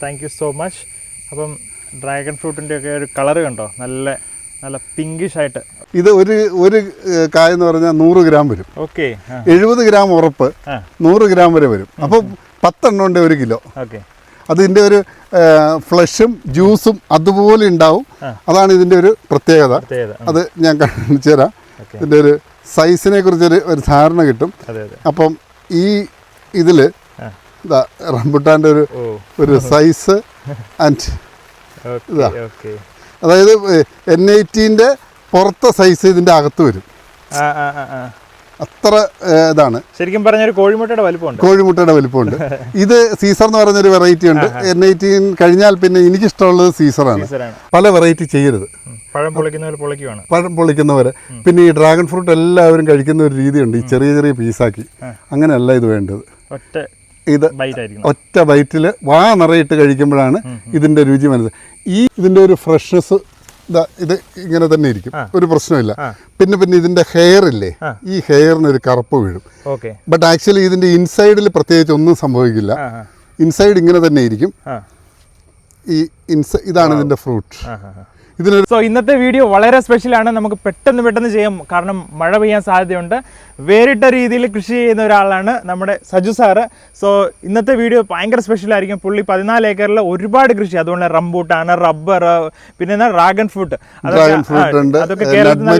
Thank you so much. അപ്പം dragon ഫ്രൂട്ടിൻ്റെ ഒക്കെ ഒരു കളറ് കണ്ടോ, നല്ല പിങ്കിഷ് ആയിട്ട്. ഇത് ഒരു കായ എന്ന് പറഞ്ഞാൽ 100 ഗ്രാം വരും. ഓക്കെ. 70 ഗ്രാം ഉറപ്പ്, 100 ഗ്രാം വരെ വരും. അപ്പം 10 എണ്ണം ഉണ്ട് 1 കിലോ. ഓക്കെ. അതിൻ്റെ ഒരു ഫ്ലഷും ജ്യൂസും അതുപോലെ ഉണ്ടാവും. അതാണ് ഇതിൻ്റെ ഒരു പ്രത്യേകത. അത് ഞാൻ കാണിച്ചു തരാം. ഇതിൻ്റെ ഒരു സൈസിനെ കുറിച്ചൊരു ധാരണ കിട്ടും. അപ്പം ഇതിൽ റംബുട്ടാൻ്റെ ഒരു സൈസ് ആൻഡ് ഇതാ, അതായത് N18-ന്റെ പുറത്തെ സൈസ് ഇതിൻ്റെ അകത്ത് വരും. അത്ര ഇതാണ്. ശരിക്കും പറഞ്ഞ ഒരു കോഴിമുട്ടയുടെ വലിപ്പമുണ്ട്. ഇത് സീസർ എന്ന് പറയുന്നൊരു വെറൈറ്റി ഉണ്ട്. N18 കഴിഞ്ഞാൽ പിന്നെ എനിക്കിഷ്ടമുള്ളത് സീസറാണ്. പല വെറൈറ്റി ചെയ്യരുത്. പഴം പൊളിക്കുന്നവരെ. പിന്നെ ഈ ഡ്രാഗൺ ഫ്രൂട്ട് എല്ലാവരും കഴിക്കുന്ന ഒരു രീതിയുണ്ട്, ഈ ചെറിയ ചെറിയ പീസാക്കി. അങ്ങനെയല്ല ഇത് വേണ്ടത്. ഇത് ഒറ്റ ബൈറ്റിൽ വാ നിറയിട്ട് കഴിക്കുമ്പോഴാണ് ഇതിൻ്റെ രുചി മനസ്സിലാക്കുക. ഇതിൻ്റെ ഒരു ഫ്രഷ്നെസ് ഇത് ഇങ്ങനെ തന്നെ ഇരിക്കും, ഒരു പ്രശ്നമില്ല. പിന്നെ ഇതിൻ്റെ ഹെയർ ഇല്ലേ, ഈ ഹെയറിന് ഒരു കറുപ്പ് വീഴും. ബട്ട് ആക്ച്വലി ഇതിൻ്റെ ഇൻസൈഡിൽ പ്രത്യേകിച്ച് ഒന്നും സംഭവിക്കില്ല. ഇൻസൈഡ് ഇങ്ങനെ തന്നെ ഇരിക്കും. ഇതാണ് ഇതിൻ്റെ ഫ്രൂട്ട്. സോ ഇന്നത്തെ വീഡിയോ വളരെ സ്പെഷ്യലാണ്. നമുക്ക് പെട്ടെന്ന് ചെയ്യാം, കാരണം മഴ പെയ്യാൻ സാധ്യതയുണ്ട്. വേറിട്ട രീതിയിൽ കൃഷി ചെയ്യുന്ന ഒരാളാണ് നമ്മുടെ സജു സാറ്. സോ ഇന്നത്തെ വീഡിയോ ഭയങ്കര സ്പെഷ്യലായിരിക്കും. പുള്ളി 14 ഏക്കറിൽ ഒരുപാട് കൃഷി, അതുകൊണ്ട് റംബൂട്ടാണ്, റബ്ബർ, പിന്നെ ഡ്രാഗൺ ഫ്രൂട്ട്, അതൊക്കെ കേരളത്തിൽ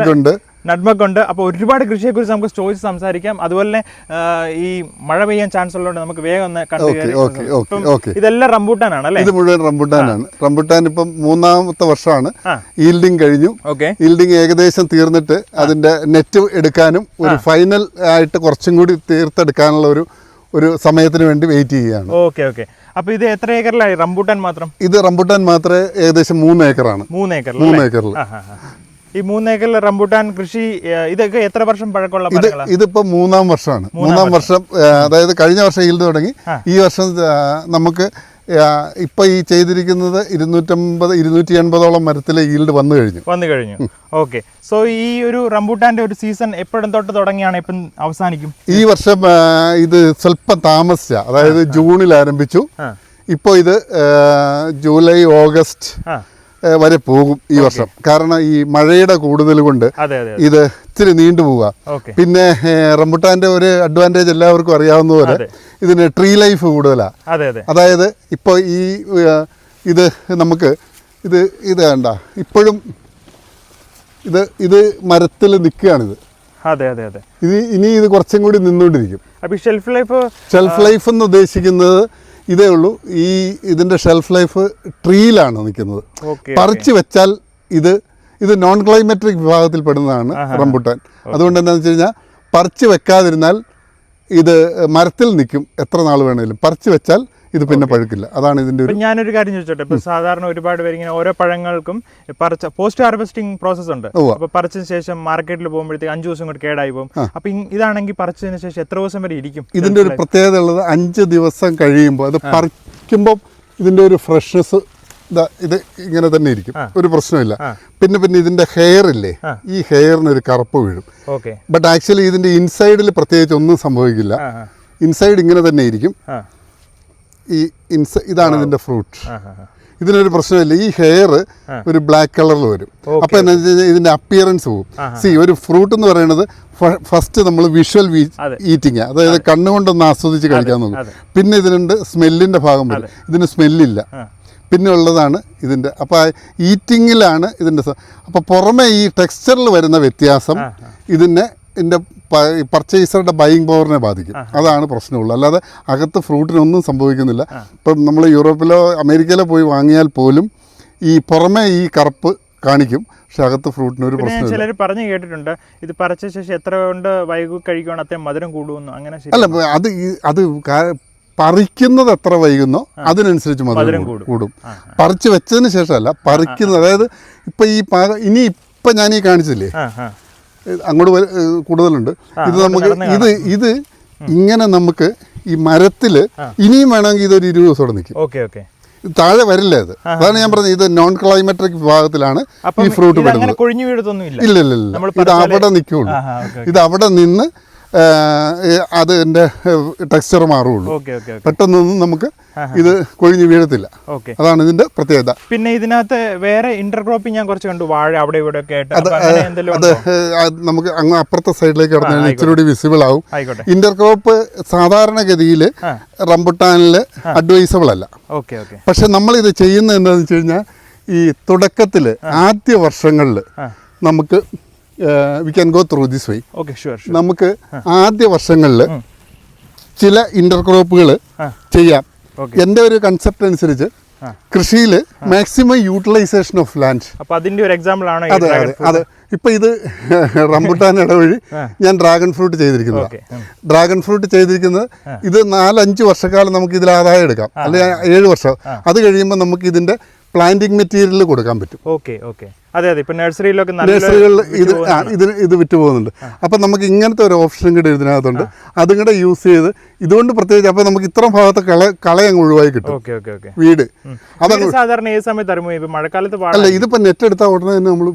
നട്മഗ് ഉണ്ട്. അപ്പോൾ ഒരുപാട് കൃഷിയെക്കുറിച്ച് നമുക്ക് ചോദിച്ച് സംസാരിക്കാം. അതുപോലെ തന്നെ ഈ മഴ പെയ്യാൻ ചാൻസ് ഉള്ളതുകൊണ്ട് നമുക്ക് വേഗം ഒന്ന് കണ്ടു. ഇതെല്ലാം റംബൂട്ടാനാണ് അല്ലേ? ഇത് മുഴുവൻ റംബൂട്ടാനാണ്. റംബൂട്ടാൻ ഇപ്പം 3ാമത്തെ വർഷമാണ്. ഈൽഡിങ് കഴിഞ്ഞു. ഈൽഡിങ് ഏകദേശം തീർന്നിട്ട് അതിന്റെ നെറ്റ് എടുക്കാനും ഒരു ഫൈനൽ ആയിട്ട് കുറച്ചും കൂടി തീർത്തെടുക്കാനുള്ള ഒരു സമയത്തിന് വേണ്ടി വെയിറ്റ് ചെയ്യുകയാണ്. ഓക്കെ. അപ്പൊ ഇത് എത്ര ഏക്കറിലായി റംബൂട്ടാൻ മാത്രം? ഇത് റംബൂട്ടാൻ മാത്രമേ ഏകദേശം 3 ഏക്കറാണ്. 3 ഏക്കറിൽ ഈ 3 ഏക്കറിൽ റംബൂട്ടാൻ കൃഷി ഇതൊക്കെ എത്ര വർഷം പഴക്കമുള്ള? ഇതിപ്പോ 3ാം വർഷമാണ്. 3ാം വർഷം, അതായത് കഴിഞ്ഞ വർഷം ഈൽഡ് തുടങ്ങി. ഈ വർഷം നമുക്ക് ഇപ്പൊ ഈ ചെയ്തിരിക്കുന്നത് 250-280ഓളം മരത്തിലെ ഈൽഡ് വന്നു കഴിഞ്ഞു. ഓക്കെ. സോ ഈ ഒരു റംബൂട്ടാന്റെ ഒരു സീസൺ എപ്പോഴും തൊട്ട് തുടങ്ങിയാണ്, എപ്പം അവസാനിക്കും? ഈ വർഷം ഇത് സ്വല്പം താമസിച്ച, അതായത് ജൂണിൽ ആരംഭിച്ചു. ഇപ്പൊ ഇത് ജൂലൈ ഓഗസ്റ്റ് വരെ പോകും ഈ വർഷം. കാരണം ഈ മഴയുടെ കൂടുതൽ കൊണ്ട് ഇത് ഇത്തിരി നീണ്ടുപോവുക. പിന്നെ റംബുട്ടാന്റെ ഒരു അഡ്വാൻറ്റേജ് എല്ലാവർക്കും അറിയാവുന്ന പോലെ ഇതിന് ട്രീ ലൈഫ് കൂടുതലാണ്. അതായത് ഇപ്പോൾ ഇത് നമുക്ക് ഇത് കണ്ട ഇപ്പോഴും ഇത് മരത്തിൽ നിൽക്കുകയാണിത്. ഇനി ഇത് കുറച്ചും കൂടി നിന്നുകൊണ്ടിരിക്കും. ഷെൽഫ് ലൈഫ് എന്ന് ഉദ്ദേശിക്കുന്നത് ഇതേ ഉള്ളൂ. ഇതിന്റെ ഷെൽഫ് ലൈഫ് ട്രീയിലാണ് നിൽക്കുന്നത്. പറിച്ചു വെച്ചാൽ ഇത് നോൺ ക്ലൈമാറ്റിക് വിഭാഗത്തിൽ പെടുന്നതാണ് റംബുട്ടാൻ. അതുകൊണ്ട് എന്താണെന്ന് വെച്ച് കഴിഞ്ഞാൽ പറിച്ചു വെക്കാതിരുന്നാൽ ഇത് മരത്തിൽ നിൽക്കും എത്ര നാൾ വേണേലും. പറിച്ചു വെച്ചാൽ ഇത് പിന്നെ പഴുക്കില്ല. അതാണ് ഇതിന്റെ ഒരു. ഞാനൊരു കാര്യം ചോദിച്ചോട്ടെ, ഇപ്പൊ സാധാരണ ഒരുപാട് പേര് ഇങ്ങനെ ഓരോ പഴങ്ങൾക്കും പോസ്റ്റ് ഹാർവെസ്റ്റിംഗ് പ്രോസസ് ഉണ്ട്. അപ്പൊ പറിച്ചതിന് ശേഷം മാർക്കറ്റിൽ പോകുമ്പോഴത്തേക്ക് 5 ദിവസം കൊണ്ട് കേടായി പോകും. അപ്പൊ ഇതാണെങ്കിൽ പറിച്ചതിന് ശേഷം എത്ര ദിവസം വരെ ഇരിക്കും? ഇതിന്റെ ഒരു പ്രത്യേകത ഉള്ളത് 5 ദിവസം കഴിയുമ്പോൾ അത് പറിക്കുമ്പോൾ ഇതിന്റെ ഒരു ഫ്രഷ്നെസ് ഇത് ഇങ്ങനെ തന്നെ ഇരിക്കും, ഒരു പ്രശ്നമില്ല. പിന്നെ ഇതിന്റെ ഹെയർ ഇല്ലേ, ഈ ഹെയറിന് ഒരു കറുപ്പ് വീഴും. ബട്ട് ആക്ച്വലി ഇതിന്റെ ഇൻസൈഡിൽ പ്രത്യേകിച്ച് ഒന്നും സംഭവിക്കില്ല. ഇൻസൈഡ് ഇങ്ങനെ തന്നെ ഇരിക്കും. ഇതാണ് ഇതിന്റെ ഫ്രൂട്ട്. ഇതിനൊരു പ്രശ്നമില്ല. ഈ ഹെയർ ഒരു ബ്ലാക്ക് കളറിൽ വരും. അപ്പൊ എന്താ വെച്ച് കഴിഞ്ഞാൽ ഇതിന്റെ അപ്പിയറൻസ് പോകും. ഒരു ഫ്രൂട്ട് എന്ന് പറയുന്നത് ഫസ്റ്റ് നമ്മൾ വിഷ്വൽ ഈറ്റിംഗ്, അതായത് കണ്ണുകൊണ്ടൊന്ന് ആസ്വദിച്ച് കഴിക്കാൻ നോക്കും. പിന്നെ ഇതിനുണ്ട് സ്മെല്ലിന്റെ ഭാഗം വരും. ഇതിന് സ്മെല്ലില്ല. പിന്നെ ഉള്ളതാണ് ഇതിൻ്റെ. അപ്പോൾ ഈറ്റിങ്ങിലാണ് ഇതിൻ്റെ. അപ്പോൾ പുറമെ ഈ ടെക്സ്ചറിൽ വരുന്ന വ്യത്യാസം ഇതിൻ്റെ പർച്ചേസറുടെ ബൈയിങ് പവറിനെ ബാധിക്കും. അതാണ് പ്രശ്നമുള്ളൂ. അല്ലാതെ അകത്ത് ഫ്രൂട്ടിനൊന്നും സംഭവിക്കുന്നില്ല. ഇപ്പം നമ്മൾ യൂറോപ്പിലോ അമേരിക്കയിലോ പോയി വാങ്ങിയാൽ പോലും ഈ പുറമെ ഈ കറുപ്പ് കാണിക്കും, പക്ഷെ അകത്ത് ഫ്രൂട്ടിന് ഒരു പ്രശ്നം. ചിലർ പറഞ്ഞു കേട്ടിട്ടുണ്ട് ഇത് പറിച്ച ശേഷം എത്ര കൊണ്ട് വൈകി കഴിക്കുകയാണ് അത്രയും മധുരം കൂടുമെന്ന്. അങ്ങനെ അല്ല, അത് പറിക്കുന്നത് എത്ര വൈകുന്നോ അതിനനുസരിച്ച് മധുരം കൂടും. പറിച്ച് വെച്ചതിന് ശേഷമല്ല, പറിക്കുന്നത്. അതായത് ഇപ്പം ഞാൻ ഈ കാണിച്ചില്ലേ, അങ്ങോട്ട് കൂടുതലുണ്ട്. ഇത് നമുക്ക് ഇത് ഇങ്ങനെ നമുക്ക് ഈ മരത്തിൽ ഇനിയും വേണമെങ്കിൽ ഇതൊരു 20 ദിവസത്തോടെ നിൽക്കും. താഴെ വരില്ല. അതാണ് ഞാൻ പറഞ്ഞത്, ഇത് നോൺ ക്ലൈമാറ്റിക് വിഭാഗത്തിലാണ് ഈ ഫ്രൂട്ട് പെടുന്നത്. ഇല്ല, ഇത് അവിടെ നിൽക്കുള്ളൂ. ഇത് അവിടെ നിന്ന് അതിൻ്റെ ടെക്സ്ചർ മാറുള്ളൂ. ഓക്കെ ഓക്കെ പെട്ടെന്നൊന്നും നമുക്ക് ഇത് കൊഴിഞ്ഞു വീഴത്തില്ല. ഓക്കെ, അതാണ് ഇതിന്റെ പ്രത്യേകത. പിന്നെ ഇതിനകത്ത് വേറെ ഇന്റർക്രോപ്പിംഗ് ഞാൻ കുറച്ച് കണ്ടു, വാഴ അവിടെ ഇവിടെ ഒക്കെ ആയിട്ട്. അത് നമുക്ക് അങ്ങ് അപ്പുറത്തെ സൈഡിലേക്ക് കടന്നാൽ ഇച്ചിരി കൂടി വിസിബിൾ ആവും. ഇന്റർക്രോപ്പ് സാധാരണഗതിയിൽ റംബുട്ടാനിൽ അഡ്വൈസബിൾ അല്ല. Okay okay. പക്ഷെ നമ്മളിത് ചെയ്യുന്നത് എന്താണെന്ന് വെച്ച് കഴിഞ്ഞാൽ ഈ തുടക്കത്തിൽ ആദ്യ വർഷങ്ങളിൽ നമുക്ക് we can go through this way. Okay, sure. നമുക്ക് ആദ്യ വർഷങ്ങളിൽ ചില ഇന്റർക്രോപ്പുകൾ ചെയ്യാം. എൻ്റെ ഒരു കൺസെപ്റ്റ് അനുസരിച്ച് കൃഷിയിൽ മാക്സിമം യൂട്ടിലൈസേഷൻ ഓഫ് ലാൻഡ്. അപ്പോൾ അതിന്റെ ഒരു എക്സാമ്പിൾ ആണ്. അതെ അതെ അതെ. ഇപ്പം ഇത് റംബുട്ടാൻ ഇടവഴി ഞാൻ ഡ്രാഗൺ ഫ്രൂട്ട് ചെയ്തിരിക്കുന്നത്. ഡ്രാഗൺ ഫ്രൂട്ട് ചെയ്തിരിക്കുന്നത് ഇത് 4-5 വർഷക്കാലം നമുക്ക് ഇതിൽ ആദായം എടുക്കാം, അല്ലെങ്കിൽ 7 വർഷം. അത് കഴിയുമ്പോൾ നമുക്ക് ഇതിന്റെ പ്ലാന്റിംഗ് മെറ്റീരിയൽ കൊടുക്കാൻ പറ്റും. Okay okay. അതെ അതെ. ഇപ്പൊ നഴ്സറികളിൽ ഇത് വിറ്റ് പോകുന്നുണ്ട്. അപ്പം നമുക്ക് ഇങ്ങനത്തെ ഒരു ഓപ്ഷൻ കൂടെ ഇതിനകത്തുണ്ട്. അതും കൂടെ യൂസ് ചെയ്ത് ഇതുകൊണ്ട് പ്രത്യേകിച്ച് അപ്പം നമുക്ക് ഇത്ര ഭാഗത്ത് കളയങ്ങ് ഒഴിവായി കിട്ടും. വീട് അതങ്ങ് സാധാരണ ഏത് സമയത്ത് റിമൂവ്? മഴക്കാലത്ത് അല്ല, ഇതിപ്പോ നെറ്റ് എടുത്താൽ ഉടനെ തന്നെ നമ്മൾ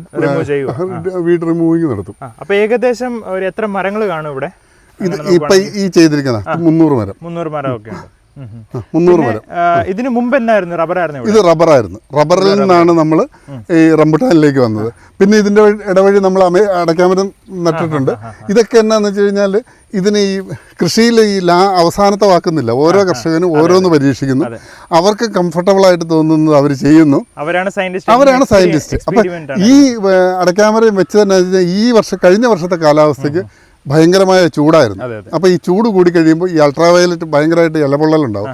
വീട് റിമൂവിങ് നടത്തും. അപ്പൊ ഏകദേശം ഒരു എത്ര മരങ്ങൾ കാണും ഇവിടെ? ഇത് ഇപ്പൊ ഈ ചെയ്തിരിക്കുന്ന 300 മരം ഒക്കെ ഉണ്ട്. 300 മരം. ഇതിനു മുമ്പ് എന്നായിരുന്നു? റബ്ബറായിരുന്നു? ഇത് റബ്ബറായിരുന്നു. റബ്ബറിൽ നിന്നാണ് നമ്മൾ ഈ റംബുട്ടാനിലേക്ക് വന്നത്. പിന്നെ ഇതിന്റെ ഇടവഴി നമ്മൾ അടയ്ക്കാമരം നട്ടിട്ടുണ്ട്. ഇതൊക്കെ എന്നാന്ന് വെച്ച് കഴിഞ്ഞാൽ ഇതിന് ഈ കൃഷിയിൽ ഈ അവസാനത്തെ വാക്കുന്നില്ല. ഓരോ കർഷകനും ഓരോന്ന് പരീക്ഷിക്കുന്നു. അവർക്ക് കംഫർട്ടബിൾ ആയിട്ട് തോന്നുന്നത് അവർ ചെയ്യുന്നു. അവരാണ് സയന്റിസ്റ്റ്. അപ്പൊ ഈ അടയ്ക്കാമരം വെച്ച് തന്നെ ഈ കഴിഞ്ഞ വർഷത്തെ കാലാവസ്ഥയ്ക്ക് ഭയങ്കരമായ ചൂടായിരുന്നു. അപ്പോൾ ഈ ചൂട് കൂടി കഴിയുമ്പോൾ ഈ അൾട്രാവയലറ്റ് ഭയങ്കരമായിട്ട് ഇലപൊള്ളലുണ്ടാവും.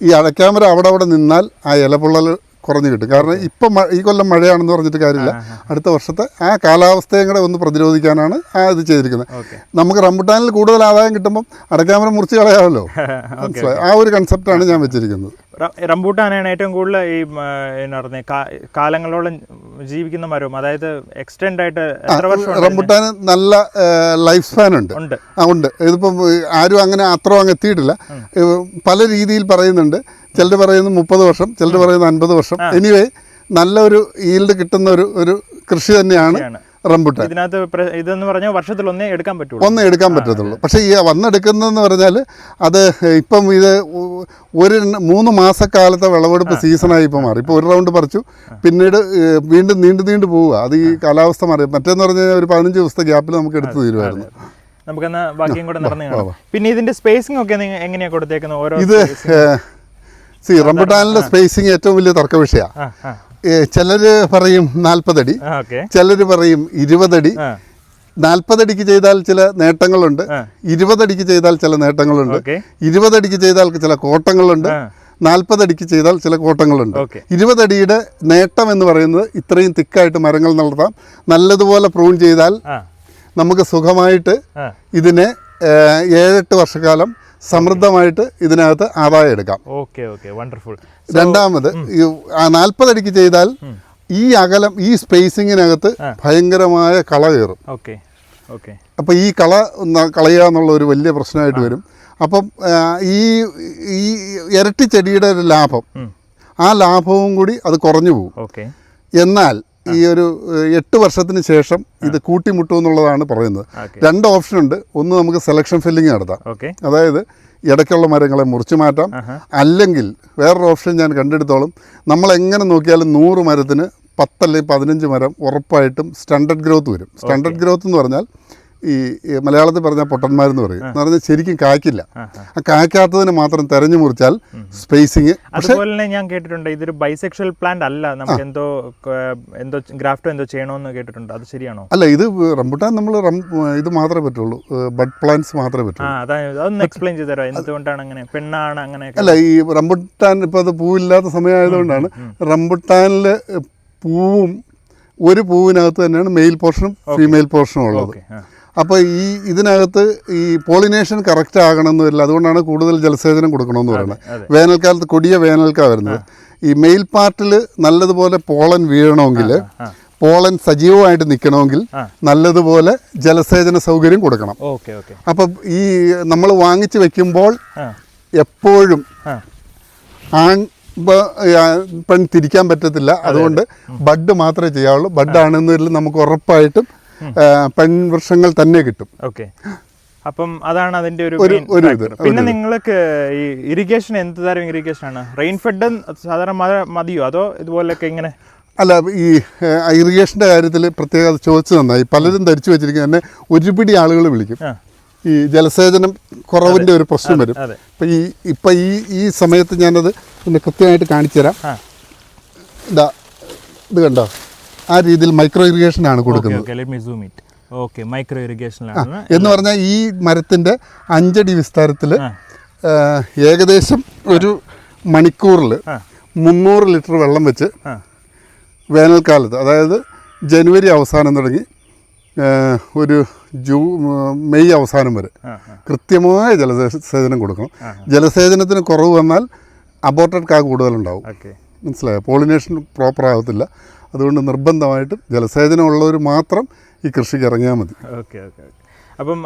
ഈ അടയ്ക്കാമര അവിടെ നിന്നാൽ ആ ഇലപൊള്ളൽ കുറഞ്ഞു കിട്ടും. കാരണം ഇപ്പം ഈ കൊല്ലം മഴയാണെന്ന് പറഞ്ഞിട്ട് കാര്യമില്ല. അടുത്ത വർഷത്തെ ആ കാലാവസ്ഥയും കൂടെ ഒന്ന് പ്രതിരോധിക്കാനാണ് ഇത് ചെയ്തിരിക്കുന്നത്. നമുക്ക് റംബുട്ടാനിൽ കൂടുതൽ ആദായം കിട്ടുമ്പം അടയ്ക്കാമര മുറിച്ച് കളയാമല്ലോ. ആ ഒരു കൺസെപ്റ്റാണ് ഞാൻ വെച്ചിരിക്കുന്നത്. റംബൂട്ടാനാണ് ഏറ്റവും കൂടുതൽ ഈ എന്നാ പറഞ്ഞ കാലങ്ങളോളം ജീവിക്കുന്ന മരവും. അതായത് എക്സ്റ്റെൻഡ് ആയിട്ട് എത്ര വർഷം? റംബുട്ടാന് നല്ല ലൈഫ് സ്പാൻ ഉണ്ട്. ഉണ്ട്. ഇതിപ്പം ആരും അങ്ങനെ അത്ര അങ്ങ് എത്തിയിട്ടില്ല. പല രീതിയിൽ പറയുന്നുണ്ട്. ചിലർ പറയുന്നത് 30 വർഷം, ചിലർ പറയുന്നത് 50 വർഷം. എനിവേ നല്ലൊരു ഈൽഡ് കിട്ടുന്ന ഒരു കൃഷി തന്നെയാണ് റംബുട്ടാൻ. ഇതിനകത്ത് ഇതെന്ന് പറഞ്ഞാൽ വർഷത്തിൽ ഒന്നേ എടുക്കാൻ പറ്റത്തുള്ളൂ. പക്ഷേ ഈ വന്നെടുക്കുന്നതെന്ന് പറഞ്ഞാൽ അത് ഇപ്പം ഇത് ഒരു 3 മാസക്കാലത്തെ വിളവെടുപ്പ് സീസണായി ഇപ്പോൾ മാറി. ഇപ്പോൾ ഒരു റൗണ്ട് പറിച്ചു, പിന്നീട് വീണ്ടും നീണ്ടു പോവുക. അത് ഈ കാലാവസ്ഥ മാറി. മറ്റേന്ന് പറഞ്ഞാൽ ഒരു 15 ദിവസത്തെ ഗ്യാപ്പിൽ നമുക്ക് എടുത്ത് തീരുമായിരുന്നു. നമുക്കെന്നാ ബാക്കിയും കൂടെ നടന്നു. പിന്നെ ഇതിന്റെ സ്പേസിംഗ് ഒക്കെ എങ്ങനെയാണ് കൊടുത്തേക്കുന്നത്? ഓരോ ഇത് റംബുട്ടാനിലെ സ്പേസിംഗ് ഏറ്റവും വലിയ തർക്ക വിഷയമാണ്. ചിലര് പറയും 40 അടി, ചിലര് പറയും 20 അടി. 40 അടിക്ക് ചെയ്താൽ ചില നേട്ടങ്ങളുണ്ട്, 20 അടിക്ക് ചെയ്താൽ ചില നേട്ടങ്ങളുണ്ട്, 20 അടിക്ക് ചെയ്താൽ ചില കോട്ടങ്ങളുണ്ട്, 40 അടിക്ക് ചെയ്താൽ ചില കോട്ടങ്ങളുണ്ട്. 20 അടിയുടെ നേട്ടം എന്ന് പറയുന്നത് ഇത്രയും തിക്കായിട്ട് മരങ്ങൾ നടത്താം. നല്ലതുപോലെ പ്രൂൺ ചെയ്താൽ നമുക്ക് സുഖമായിട്ട് ഇതിനെ 7-8 വർഷക്കാലം സമൃദ്ധമായിട്ട് ഇതിനകത്ത് ആദായം എടുക്കാം. രണ്ടാമത് 40 അടിക്ക് ചെയ്താൽ ഈ അകലം, ഈ സ്പേസിങ്ങിനകത്ത് ഭയങ്കരമായ കള കയറും. അപ്പം ഈ കളയുക എന്നുള്ള ഒരു വലിയ പ്രശ്നമായിട്ട് വരും. അപ്പം ഈ ഇരട്ടി ചെടിയുടെ ഒരു ലാഭം, ആ ലാഭവും കൂടി അത് കുറഞ്ഞു പോകും. എന്നാൽ ഈ ഒരു 8 വർഷത്തിന് ശേഷം ഇത് കൂട്ടിമുട്ടും എന്നുള്ളതാണ് പറയുന്നത്. 2 ഓപ്ഷൻ ഉണ്ട്. ഒന്ന്, നമുക്ക് സെലക്ഷൻ ഫില്ലിങ് നടത്താം. അതായത് ഇടയ്ക്കുള്ള മരങ്ങളെ മുറിച്ചു മാറ്റാം. അല്ലെങ്കിൽ വേറൊരു ഓപ്ഷൻ ഞാൻ കണ്ടെടുത്തോളം, നമ്മളെങ്ങനെ നോക്കിയാലും 100 മരത്തിന് 10 അല്ലെങ്കിൽ 15 മരം ഉറപ്പായിട്ടും സ്റ്റാൻഡേർഡ് ഗ്രോത്ത് വരും. സ്റ്റാൻഡേർഡ് ഗ്രോത്ത് എന്ന് പറഞ്ഞാൽ ഈ മലയാളത്തിൽ പറഞ്ഞാൽ പൊട്ടന്മാരെന്ന് പറയും. എന്ന് പറഞ്ഞാൽ ശരിക്കും കായ്ക്കില്ല. ആ കായ്ക്കാത്തതിന് മാത്രം തെരഞ്ഞു മുറിച്ചാൽ സ്പേസിങ്. അതുപോലെ ഞാൻ കേട്ടിട്ടുണ്ട് ഇതൊരു ബൈസെക്ഷൽ പ്ലാന്റ് അല്ല, നമുക്ക് എന്തോ ഗ്രാഫ്റ്റോ എന്തോ ചെയ്യണമെന്ന് കേട്ടിട്ടുണ്ട്. അത് ശരിയാണോ? അല്ല, ഇത് റംബുട്ടാൻ നമ്മൾ ഇത് മാത്രമേ പറ്റുള്ളൂ, ബഡ് പ്ലാന്റ്സ് മാത്രമേ പറ്റുള്ളൂ. അതൊന്ന് എക്സ്പ്ലെയിൻ ചെയ്ത് തരാം. എന്തുകൊണ്ടാണ് അങ്ങനെ? പെണ്ണാണ് അങ്ങനെ? അല്ല, ഈ റംബുട്ടാൻ ഇപ്പോൾ അത് പൂവില്ലാത്ത സമയമായതുകൊണ്ടാണ്. റംബുട്ടാനിൽ പൂവും ഒരു പൂവിനകത്ത് തന്നെയാണ് മെയിൽ പോർഷനും ഫീമെയിൽ പോർഷനും ഉള്ളത്. അപ്പോൾ ഇതിനകത്ത് ഈ പോളിനേഷൻ കറക്റ്റ് ആകണമെന്ന് വരില്ല. അതുകൊണ്ടാണ് കൂടുതൽ ജലസേചനം കൊടുക്കണമെന്ന് പറയുന്നത്. വേനൽക്കാലത്ത് കൊടിയ വേനൽക്കാണ് വരുന്നത്. ഈ മെയിൽ പാർട്ടിൽ നല്ലതുപോലെ പോളൻ വീഴണമെങ്കിൽ, പോളൻ സജീവമായിട്ട് നിൽക്കണമെങ്കിൽ നല്ലതുപോലെ ജലസേചന സൗകര്യം കൊടുക്കണം. അപ്പം ഈ നമ്മൾ വാങ്ങിച്ച് വെക്കുമ്പോൾ എപ്പോഴും പെൺ തിരിക്കാൻ പറ്റത്തില്ല. അതുകൊണ്ട് ബഡ് മാത്രമേ ചെയ്യാവുള്ളൂ. ബഡ് ആണെന്നതിൽ നമുക്ക് ഉറപ്പായിട്ടും പെൺവൃക്ഷങ്ങൾ തന്നെ കിട്ടും. അപ്പം അതാണ് അതിന്റെ ഒരു ഒരു main ഇത്, factor. പിന്നെ നിങ്ങൾക്ക് ഈ ഇറിഗേഷൻ എന്ത് തരം ഇറിഗേഷൻ ആണ്? റെയിൻ ഫെഡ് സാധാരണ മഴ മതിയോ അതോ ഇതുപോലെയൊക്കെ ഇങ്ങനെ? അല്ല, ഈ ഇറിഗേഷൻ്റെ കാര്യത്തിൽ പ്രത്യേകം ചോദിച്ചു നന്നായി. പലരും ധരിച്ചു വെച്ചിരിക്കുന്നത് തന്നെ ഒരുപിടി ആളുകൾ വിളിക്കും. ഈ ജലസേചനം കുറവിൻ്റെ ഒരു പ്രശ്നം വരും. ഇപ്പം ഈ സമയത്ത് ഞാനത് പിന്നെ കൃത്യമായിട്ട് കാണിച്ചു തരാം. ഇത് കണ്ടോ, ആ രീതിയിൽ മൈക്രോ ഇറിഗേഷനാണ് കൊടുക്കുന്നത്. മൈക്രോ ഇറിഗേഷനിലാണ് എന്ന് പറഞ്ഞാൽ ഈ മരത്തിൻ്റെ 5 അടി വിസ്താരത്തിൽ ഏകദേശം ഒരു മണിക്കൂറിൽ 300 ലിറ്റർ വെള്ളം വെച്ച് വേനൽക്കാലത്ത്, അതായത് ജനുവരി അവസാനം തുടങ്ങി ഒരു മെയ് അവസാനം വരെ കൃത്യമായ ജലസേചനം കൊടുക്കണം. ജലസേചനത്തിന് കുറവ് വന്നാൽ അബോർട്ടഡ് കാ കൂടുതലുണ്ടാവും. മനസ്സിലായോ? പോളിനേഷൻ പ്രോപ്പർ ആകത്തില്ല. അതുകൊണ്ട് നിർബന്ധമായിട്ടും ജലസേചനം ഉള്ളവർ മാത്രം ഈ കൃഷിക്ക് ഇറങ്ങിയാൽ മതി. അപ്പം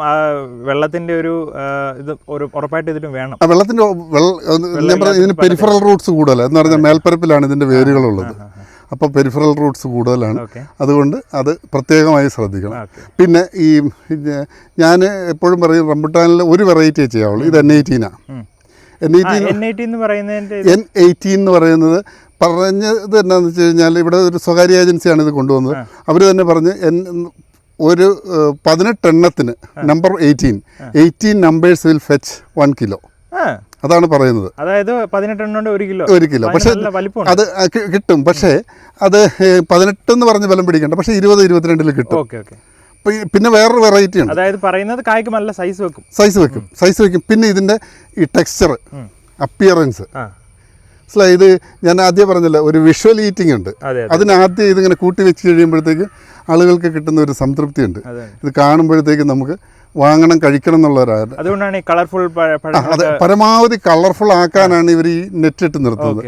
വെള്ളത്തിൻ്റെ ഒരു ഇത് ഉറപ്പായിട്ട് ഇതിന് വേണം. വെള്ളത്തിൻ്റെ ഞാൻ പറഞ്ഞ ഇതിന് പെരിഫറൽ റൂട്ട്സ് കൂടുതലാണ്. എന്ന് പറഞ്ഞാൽ മേൽപ്പരപ്പിലാണ് ഇതിൻ്റെ വേരുകളുള്ളത്. അപ്പോൾ പെരിഫറൽ റൂട്ട്സ് കൂടുതലാണ്. അതുകൊണ്ട് അത് പ്രത്യേകമായി ശ്രദ്ധിക്കണം. പിന്നെ ഈ ഞാൻ എപ്പോഴും പറയും റംബുട്ടാനിൽ ഒരു വെറൈറ്റിയെ ചെയ്യാവുള്ളൂ. ഇത് N18 എന്ന് പറയുന്നത് പറഞ്ഞത് എന്നാന്ന് വെച്ച് കഴിഞ്ഞാൽ ഇവിടെ ഒരു സ്വകാര്യ ഏജൻസിയാണ് ഇത് കൊണ്ടുവന്നത്. അവർ തന്നെ പറഞ്ഞ് ഒരു 18 എണ്ണത്തിന് number 18 numbers will fetch 1 kilo. അതാണ് പറയുന്നത്. അതായത് 18 എണ്ണം കൊണ്ട് 1 കിലോ. പക്ഷേ അത് കിട്ടും. പക്ഷേ അത് 18 എന്ന് പറഞ്ഞ് ബലം പിടിക്കണ്ട. പക്ഷേ 20-22 കിട്ടും. പിന്നെ വേറൊരു വെറൈറ്റി ഉണ്ട്. അതായത് പറയുന്നത് കായ്ക്ക് നല്ല സൈസ് വെക്കും. പിന്നെ ഇതിൻ്റെ ഈ ടെക്സ്ചർ, അപ്പിയറൻസ്, ഇത് ഞാൻ ആദ്യം പറഞ്ഞല്ലോ, ഒരു വിഷ്വൽ ഈറ്റിംഗ് ഉണ്ട്. അതിനാദ്യം ഇതിങ്ങനെ കൂട്ടി വെച്ച് കഴിയുമ്പോഴത്തേക്ക് ആളുകൾക്ക് കിട്ടുന്ന ഒരു സംതൃപ്തി ഉണ്ട്. ഇത് കാണുമ്പോഴത്തേക്ക് നമുക്ക് വാങ്ങണം, കഴിക്കണം എന്നുള്ളവരാണ്. അതുകൊണ്ടാണ് ഈ കളർഫുൾ അതെ, പരമാവധി കളർഫുൾ ആക്കാനാണ് ഇവർ ഈ നെറ്റ് ഇട്ട് നിർത്തുന്നത്.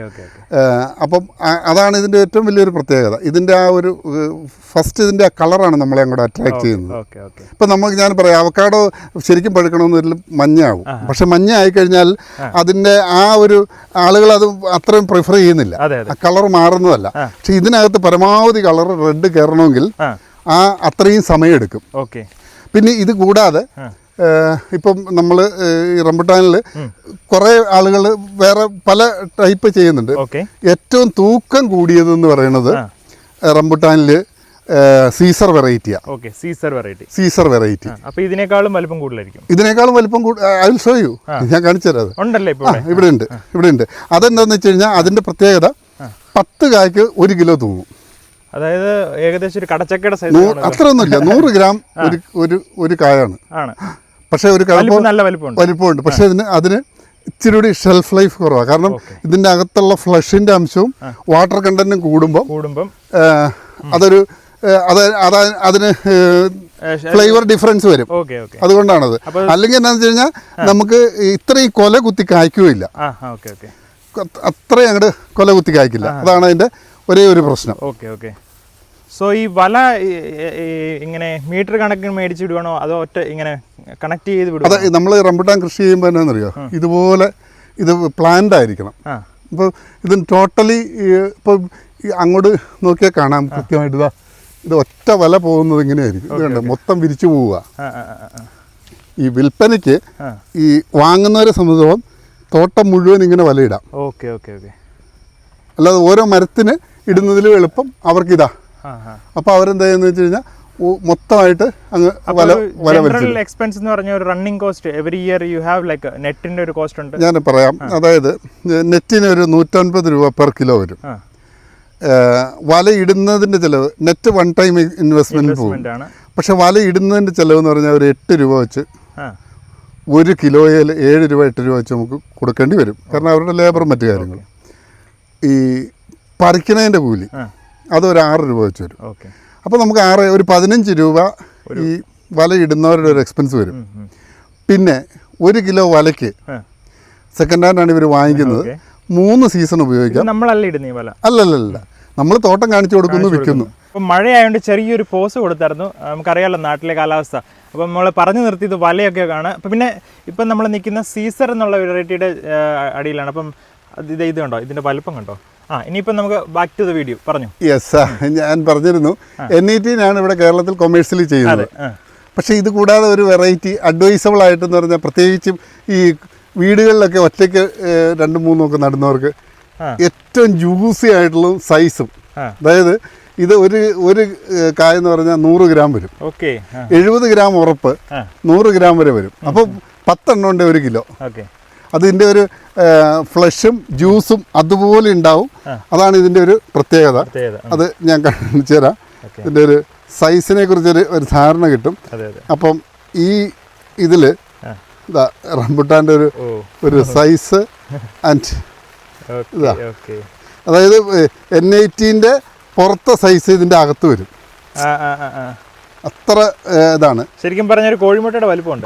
അപ്പം അതാണ് ഇതിൻ്റെ ഏറ്റവും വലിയൊരു പ്രത്യേകത. ഇതിൻ്റെ ആ ഒരു ഫസ്റ്റ് ഇതിൻ്റെ ആ കളറാണ് നമ്മളെ അങ്ങോട്ട് അട്രാക്ട് ചെയ്യുന്നത്. ഇപ്പം ഞാൻ പറയാം, അവക്കാഡോ ശരിക്കും പഴുക്കണമെന്ന് മഞ്ഞയാവും. പക്ഷെ മഞ്ഞ ആയിക്കഴിഞ്ഞാൽ അതിൻ്റെ ആ ഒരു ആളുകൾ അത് അത്രയും പ്രിഫർ ചെയ്യുന്നില്ല. ആ കളർ മാറുന്നതല്ല. പക്ഷെ ഇതിനകത്ത് പരമാവധി കളർ റെഡ് കയറണമെങ്കിൽ അത്രയും സമയമെടുക്കും. പിന്നെ ഇത് കൂടാതെ ഇപ്പം നമ്മൾ ഈ റംബുട്ടാനിൽ കുറേ ആളുകൾ വേറെ പല ടൈപ്പ് ചെയ്യുന്നുണ്ട്. ഏറ്റവും തൂക്കം കൂടിയതെന്ന് പറയുന്നത് റംബുട്ടാനിൽ സീസർ വെറൈറ്റിയാണ്. Caesar variety. അപ്പോൾ ഇതിനേക്കാളും വലിപ്പം കൂടുതലായിരിക്കും. I will show you. ഞാൻ കാണിച്ചു തരാം. ഇവിടെ ഉണ്ട്. അതെന്താണെന്ന് വെച്ച് കഴിഞ്ഞാൽ അതിൻ്റെ പ്രത്യേകത 10 കായ്ക്ക് 1 കിലോ തൂങ്ങും. അതായത് ഏകദേശം ഒരു കടച്ചക്കയുടെ സൈസ്. അത്രയൊന്നുമില്ല, 100 ഗ്രാം ഒരു കായാണ്. പക്ഷേ ഒരു നല്ല വലിപ്പമുണ്ട്. പക്ഷേ അതിന് ഇച്ചിരി കൂടി ഷെൽഫ് ലൈഫ് കുറവാണ്. കാരണം ഇതിൻ്റെ അകത്തുള്ള ഫ്ലഷിൻ്റെ അംശവും വാട്ടർ കണ്ടന്റും കൂടുമ്പം അതൊരു അതിന് ഫ്ലേവർ ഡിഫറൻസ് വരും. അതുകൊണ്ടാണത്. അല്ലെങ്കിൽ എന്താണെന്ന് വെച്ച് കഴിഞ്ഞാൽ നമുക്ക് ഇത്രയും കൊല കുത്തി കായ്ക്കുകയില്ല. അത്രയും അങ്ങോട്ട് കൊല കുത്തി കായ്ക്കില്ല. അതാണ് അതിൻ്റെ ഒരേ ഒരു പ്രശ്നം. സോ ഈ വല ഇങ്ങനെ മീറ്റർ കണക്കിന് മേടിച്ച് വിടുവാണോ അതോ ഒറ്റ ഇങ്ങനെ കണക്ട് ചെയ്ത് വിടും? അതെ, നമ്മൾ റംബുട്ടാൻ കൃഷി ചെയ്യുമ്പോൾ എന്നാണെന്നറിയോ, ഇതുപോലെ ഇത് പ്ലാന്റ് ആയിരിക്കണം. ഇപ്പോൾ ഇത് ടോട്ടലി ഇപ്പോൾ അങ്ങോട്ട് നോക്കിയാൽ കാണാം കൃത്യമായിട്ട്. ഇത് ഒറ്റ വല പോകുന്നത് ഇങ്ങനെയായിരിക്കും. ഇത് കണ്ടോ, മൊത്തം വിരിച്ചു പോവുക. ഈ വിൽപ്പനയ്ക്ക് ഈ വാങ്ങുന്നവരെ സംബന്ധിച്ചോളം തോട്ടം മുഴുവൻ ഇങ്ങനെ വലയിടാം. അല്ലാതെ ഓരോ മരത്തിന് ഇടുന്നതിലും എളുപ്പം അവർക്കിതാ. അപ്പോൾ അവരെന്താ ചെയ്യുന്നത് വെച്ച് കഴിഞ്ഞാൽ മൊത്തമായിട്ട് അങ്ങ് വല എക്സ്പെൻസ് എന്ന് പറഞ്ഞ ഒരു running cost every year you have like നെറ്റിന്റെ ഒരു കോസ്റ്റ് ഉണ്ട്. ഞാൻ പറയാം. അതായത് നെറ്റിന് ഒരു 150 രൂപ പെർ കിലോ വരും. വല ഇടുന്നതിൻ്റെ ചിലവ് നെറ്റ് 1 ടൈം ഇൻവെസ്റ്റ്മെന്റ് പോകും. പക്ഷെ വല ഇടുന്നതിൻ്റെ ചിലവ് എന്ന് പറഞ്ഞാൽ ഒരു 8 രൂപ വെച്ച് 1 കിലോയിൽ 7 രൂപ 8 രൂപ വെച്ച് നമുക്ക് കൊടുക്കേണ്ടി വരും. കാരണം അവരുടെ ലേബറും മറ്റു കാര്യങ്ങളും. ഈ പറിക്കുന്നതിൻ്റെ കൂലി അതൊരു 6 രൂപ വെച്ച് വരും. അപ്പോൾ നമുക്ക് ഒരു 15 രൂപ ഈ വല ഇടുന്നവരുടെ ഒരു എക്സ്പെൻസ് വരും. പിന്നെ 1 കിലോ വലയ്ക്ക് സെക്കൻഡ് ഹാൻഡാണ് ഇവർ വാങ്ങിക്കുന്നത്. 3 സീസൺ ഉപയോഗിക്കാം. നമ്മളല്ല ഇടുന്ന വല അല്ലല്ല, നമ്മൾ തോട്ടം കാണിച്ചു കൊടുക്കുന്നു, വിൽക്കുന്നു. അപ്പം മഴയായതുകൊണ്ട് ചെറിയൊരു പോസ് കൊടുത്തായിരുന്നു. നമുക്കറിയാമല്ലോ നാട്ടിലെ കാലാവസ്ഥ. അപ്പം നമ്മൾ പറഞ്ഞു നിർത്തിയത് വലയൊക്കെ കാണാം. അപ്പം പിന്നെ ഇപ്പം നമ്മൾ നിൽക്കുന്ന സീസർ എന്നുള്ള വെറൈറ്റിയുടെ അടിയിലാണ്. അപ്പം ഇത് കണ്ടോ, ഇതിൻ്റെ വലുപ്പം കണ്ടോ. ഇനിയിപ്പം നമുക്ക് ബാക്ക് ടു ദ വീഡിയോ പറഞ്ഞു. യെസ്, ഞാൻ പറഞ്ഞിരുന്നു N18 ആണ് ഇവിടെ കേരളത്തിൽ കൊമേഴ്സ്യലി ചെയ്യുന്നത്. പക്ഷേ ഇത് കൂടാതെ ഒരു വെറൈറ്റി അഡ്വൈസബിൾ ആയിട്ടെന്ന് പറഞ്ഞാൽ പ്രത്യേകിച്ചും ഈ വീടുകളിലൊക്കെ ഒറ്റയ്ക്ക് 2-3 ഒക്കെ നടുന്നവർക്ക് ഏറ്റവും ജ്യൂസി ആയിട്ടുള്ള സൈസും, അതായത് ഇത് ഒരു കായെന്ന് പറഞ്ഞാൽ 100 ഗ്രാം വരും. 70 ഗ്രാം ഉറപ്പ് 100 ഗ്രാം വരെ വരും. അപ്പോൾ 10 എണ്ണം ഉണ്ട് 1 കിലോ. അതിൻ്റെ ഒരു ഫ്ലഷും ജ്യൂസും അതുപോലെ ഉണ്ടാവും. അതാണ് ഇതിൻ്റെ ഒരു പ്രത്യേകത. അത് ഞാൻ കാണിച്ചു തരാം. ഇതിൻ്റെ ഒരു സൈസിനെ കുറിച്ചൊരു ധാരണ കിട്ടും. അപ്പം ഈ ഇതിൽ ഇതാ റംബുട്ടാൻ്റെ ഒരു സൈസ് ആൻഡ് ഇതാ, അതായത് N18-ന്റെ പുറത്തെ സൈസ് ഇതിൻ്റെ അകത്ത് വരും. അത്ര ഇതാണ്. ശരിക്കും പറഞ്ഞ ഒരു കോഴിമുട്ടയുടെ വലിപ്പമുണ്ട്.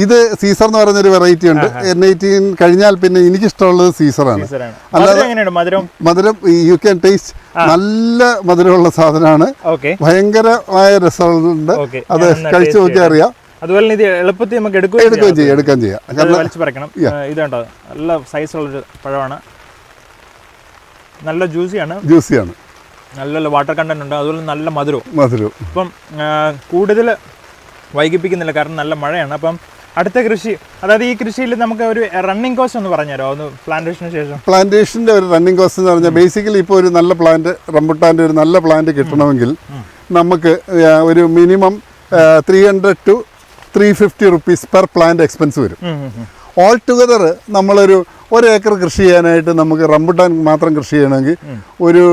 ഇത് സീസർ എന്ന് പറയുന്നൊരു വെറൈറ്റി ഉണ്ട്. N18 കഴിഞ്ഞാൽ പിന്നെ എനിക്കിഷ്ടമുള്ളത് സീസറാണ്. അല്ലാതെ മധുരം യു ക്യാൻ ടേസ്റ്റ്, നല്ല മധുരമുള്ള സാധനമാണ്. ഭയങ്കരമായ രസമുണ്ട്. അത് കഴിച്ചു നോക്കിയാൽ അറിയാം. അതുപോലെ ഇത് എളുപ്പത്തിൽ നമുക്ക് എടുക്കാൻ ചെയ്യാം. ഇതുണ്ടോ, നല്ല സൈസുള്ളൊരു പഴമാണ്, നല്ല ജ്യൂസിയാണ്, നല്ല വാട്ടർ കണ്ടന്റ് ഉണ്ട്, അതുപോലെ നല്ല മധുരവും. അപ്പം കൂടുതൽ വൈകിപ്പിക്കുന്നില്ല, കാരണം നല്ല മഴയാണ്. അപ്പം അടുത്ത കൃഷി, അതായത് ഈ കൃഷിയിൽ നമുക്ക് ഒരു റണ്ണിങ് കോസ്റ്റ് ഒന്ന് പറഞ്ഞുതരാമോ, ഒന്ന് പ്ലാന്റേഷന് ശേഷം? പ്ലാന്റേഷൻ്റെ ഒരു റണ്ണിങ് കോസ്റ്റ് എന്ന് പറഞ്ഞാൽ ബേസിക്കലി ഇപ്പോൾ ഒരു നല്ല പ്ലാന്റ്, റംബുട്ടാൻ്റെ ഒരു നല്ല പ്ലാന്റ് കിട്ടണമെങ്കിൽ നമുക്ക് ഒരു minimum 300 to 350 rupees per plant expense വരും. ഓൾ ടുഗദർ നമ്മളൊരു 1 ഏക്കർ കൃഷി ചെയ്യാനായിട്ട് നമുക്ക് റംബുട്ടാൻ മാത്രം കൃഷി ചെയ്യണമെങ്കിൽ ഒരു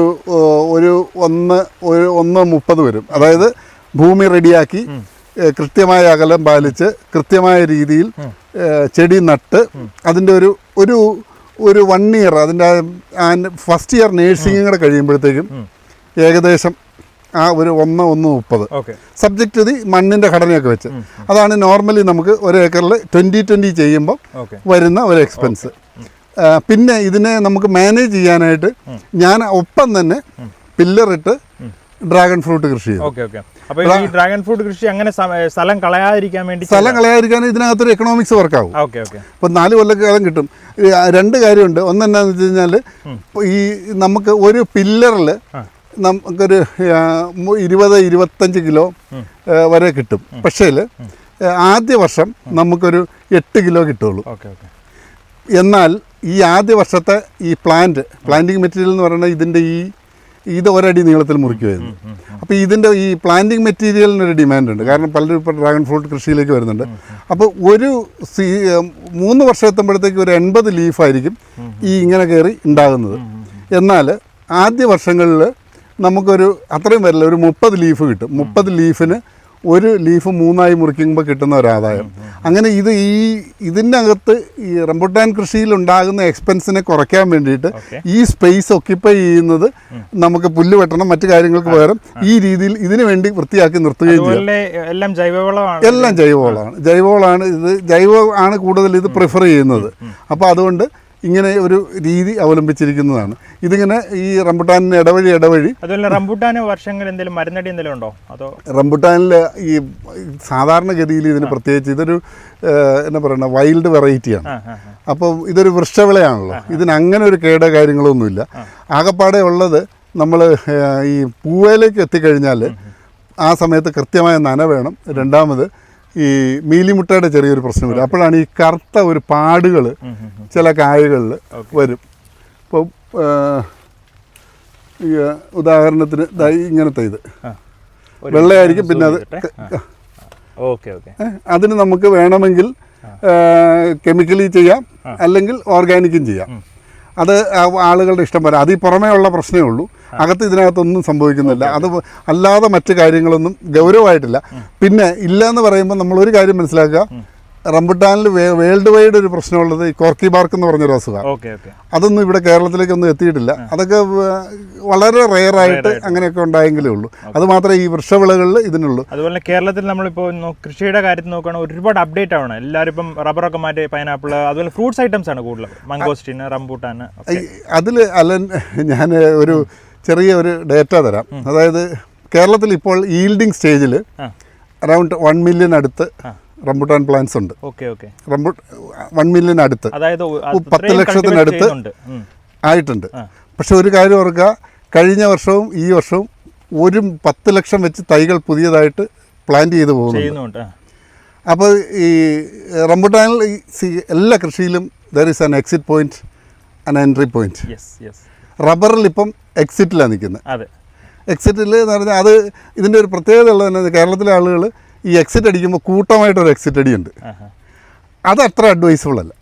1.30 വരും. അതായത് ഭൂമി റെഡിയാക്കി കൃത്യമായ അകലം പാലിച്ച് കൃത്യമായ രീതിയിൽ ചെടി നട്ട് അതിൻ്റെ ഒരു 1 ഇയർ, അതിൻ്റെ ഫസ്റ്റ് ഇയർ നേഴ്സിംഗും കൂടെ കഴിയുമ്പോഴത്തേക്കും ഏകദേശം ആ ഒരു 1.30 സബ്ജക്റ്റ് ഇത് മണ്ണിൻ്റെ ഘടനയൊക്കെ വെച്ച്. അതാണ് നോർമലി നമുക്ക് 1 ഏക്കറിൽ 20-20 ചെയ്യുമ്പോൾ വരുന്ന ഒരു എക്സ്പെൻസ്. പിന്നെ ഇതിനെ നമുക്ക് മാനേജ് ചെയ്യാനായിട്ട് ഞാൻ ഒപ്പം തന്നെ പില്ലറിട്ട് ഡ്രാഗൺ ഫ്രൂട്ട് കൃഷി ചെയ്യും. ഡ്രാഗൺ ഫ്രൂട്ട് കൃഷി അങ്ങനെ സ്ഥലം കളയാതിരിക്കാൻ ഇതിനകത്തൊരു എക്കണോമിക്സ് വർക്കാവും. ഇപ്പം 4 കൊല്ലക്കാലം കിട്ടും. 2 കാര്യമുണ്ട്. ഒന്നെന്നാന്ന് വെച്ച് കഴിഞ്ഞാൽ ഈ നമുക്ക് ഒരു പില്ലറിൽ നമുക്കൊരു 20-25 കിലോ വരെ കിട്ടും. പക്ഷേ ആദ്യ വർഷം നമുക്കൊരു 8 കിലോ കിട്ടുള്ളൂ. എന്നാൽ ഈ ആദ്യ വർഷത്തെ ഈ പ്ലാന്റിങ് മെറ്റീരിയൽ എന്ന് പറയുന്നത് ഇതിൻ്റെ ഇത് 1 അടി നീളത്തിൽ മുറിക്കുമായിരുന്നു. അപ്പോൾ ഇതിൻ്റെ ഈ പ്ലാന്റിങ് മെറ്റീരിയലിനൊരു ഡിമാൻഡ് ഉണ്ട്. കാരണം പലരും ഇപ്പോൾ ഡ്രാഗൺ ഫ്രൂട്ട് കൃഷിയിലേക്ക് വരുന്നുണ്ട്. അപ്പോൾ ഒരു 3 വർഷം എത്തുമ്പോഴത്തേക്ക് ഒരു 80 ലീഫായിരിക്കും ഈ ഇങ്ങനെ കയറി ഉണ്ടാകുന്നത്. എന്നാൽ ആദ്യ വർഷങ്ങളിൽ നമുക്കൊരു അത്രയും വരില്ല, ഒരു 30 ലീഫ് കിട്ടും. 30 ലീഫിന് ഒരു ലീഫ് 3ആയി മുറിക്കുമ്പോൾ കിട്ടുന്ന ഒരാദായം. അങ്ങനെ ഇതിൻ്റെ അകത്ത് ഈ റംബുട്ടാൻ കൃഷിയിൽ ഉണ്ടാകുന്ന എക്സ്പെൻസിനെ കുറയ്ക്കാൻ വേണ്ടിയിട്ട് ഈ സ്പേസ് ഒക്യുപ്പൈ ചെയ്യുന്നത് നമുക്ക് പുല്ല് വെട്ടണം, മറ്റു കാര്യങ്ങൾക്ക് പകരം ഈ രീതിയിൽ ഇതിനു വേണ്ടി വൃത്തിയാക്കി നിർത്തുകയും ചെയ്യും. എല്ലാം ജൈവവളമാണ്. ഇത് ജൈവമാണ് കൂടുതൽ ഇത് പ്രിഫർ ചെയ്യുന്നത്. അപ്പോൾ അതുകൊണ്ട് ഇങ്ങനെ ഒരു രീതി അവലംബിച്ചിരിക്കുന്നതാണ്. ഇതിങ്ങനെ ഈ റംബുട്ടാനിന് ഇടവഴി അതുപോലെ റംബുട്ടാന് വർഷങ്ങൾ എന്തെങ്കിലും മരുന്നടി എന്തെങ്കിലും ഉണ്ടോ? അതോ റംബുട്ടാനിൽ ഈ സാധാരണഗതിയിൽ ഇതിന് പ്രത്യേകിച്ച് ഇതൊരു എന്നാ പറയുക വൈൽഡ് വെറൈറ്റിയാണ്. അപ്പോൾ ഇതൊരു വൃക്ഷവിളയാണല്ലോ. ഇതിന് അങ്ങനെ ഒരു കാര്യങ്ങളൊന്നുമില്ല. ആകപ്പാടെ ഉള്ളത് നമ്മൾ ഈ പൂവേലേക്ക് എത്തിക്കഴിഞ്ഞാൽ ആ സമയത്ത് കൃത്യമായ നന വേണം. രണ്ടാമത് ഈ മീലിമുട്ടയുടെ ചെറിയൊരു പ്രശ്നം വരും. അപ്പോഴാണ് ഈ കറുത്ത ഒരു പാടുകൾ ചില കായകളിൽ വരും. ഇപ്പോൾ ഈ ഉദാഹരണത്തിന് ഇങ്ങനത്തെ ഇത് വെള്ളയായിരിക്കും. പിന്നെ അതിന് നമുക്ക് വേണമെങ്കിൽ കെമിക്കലി ചെയ്യാം, അല്ലെങ്കിൽ ഓർഗാനിക്കും ചെയ്യാം. അത് ആളുകളുടെ ഇഷ്ടം പോലെ. അതിൽ പുറമേ ഉള്ള പ്രശ്നമേ ഉള്ളൂ. അകത്ത് ഇതിനകത്തൊന്നും സംഭവിക്കുന്നില്ല. അത് അല്ലാതെ മറ്റു കാര്യങ്ങളൊന്നും ഗൗരവമായിട്ടില്ല. പിന്നെ ഇല്ല എന്ന് പറയുമ്പോൾ നമ്മളൊരു കാര്യം മനസ്സിലാക്കുക, റംബുട്ടാനിൽ വേൾഡ് വൈഡ് ഒരു പ്രശ്നമുള്ളത് ഈ കോർക്കി ബാർക്ക് എന്ന് പറഞ്ഞൊരു അസുഖമാണ്. അതൊന്നും ഇവിടെ കേരളത്തിലേക്കൊന്നും എത്തിയിട്ടില്ല. അതൊക്കെ വളരെ റെയറായിട്ട് അങ്ങനെയൊക്കെ ഉണ്ടായെങ്കിലേ ഉള്ളൂ. അത് മാത്രമേ ഈ വൃക്ഷവിളകളിൽ ഇതിനുള്ളൂ. അതുപോലെ കേരളത്തിൽ നമ്മളിപ്പോൾ കൃഷിയുടെ കാര്യത്തിൽ നോക്കുകയാണെങ്കിൽ ഒരുപാട് അപ്ഡേറ്റ് ആവണം. എല്ലാവരും ഇപ്പം റബ്ബറൊക്കെ മാറ്റി പൈനാപ്പിൾ, അതുപോലെ ഫ്രൂട്ട്സ് ഐറ്റംസ് ആണ് കൂടുതൽ, മംഗോസ്റ്റീൻ, റംബൂട്ടാൻ. അതിൽ ഞാൻ ഒരു ചെറിയ ഒരു ഡേറ്റ തരാം. അതായത് കേരളത്തിൽ ഇപ്പോൾ ഈൽഡിങ് സ്റ്റേജിൽ അറൗണ്ട് 1 മില്യൺ അടുത്ത് റംബുട്ടാൻ പ്ലാന്റ്സ് ഉണ്ട്. 1 മില്യൺ അടുത്ത്, അതായത് 10 ലക്ഷത്തിനടുത്ത് ആയിട്ടുണ്ട്. പക്ഷെ ഒരു കാര്യം ഓർക്കുക, കഴിഞ്ഞ വർഷവും ഈ വർഷവും ഒരു 10 ലക്ഷം വെച്ച് തൈകൾ പുതിയതായിട്ട് പ്ലാന്റ് ചെയ്ത് പോകുന്നുണ്ട്. അപ്പോൾ ഈ റംബുട്ടാനിൽ എല്ലാ കൃഷിയിലും there is an exit point and entry point. റബ്ബറിൽ ഇപ്പം എക്സിറ്റിലാണ് നിൽക്കുന്നത്. എക്സിറ്റിൽ എന്ന് പറഞ്ഞാൽ അത് ഇതിൻ്റെ ഒരു പ്രത്യേകത ഉള്ളത് കേരളത്തിലെ ആളുകൾ ഈ എക്സിറ്റ് അടിക്കുമ്പോൾ കൂട്ടമായിട്ടൊരു എക്സിറ്റ് അടിയുണ്ട്. അത് അത്ര അഡ്വൈസബിൾ അല്ല.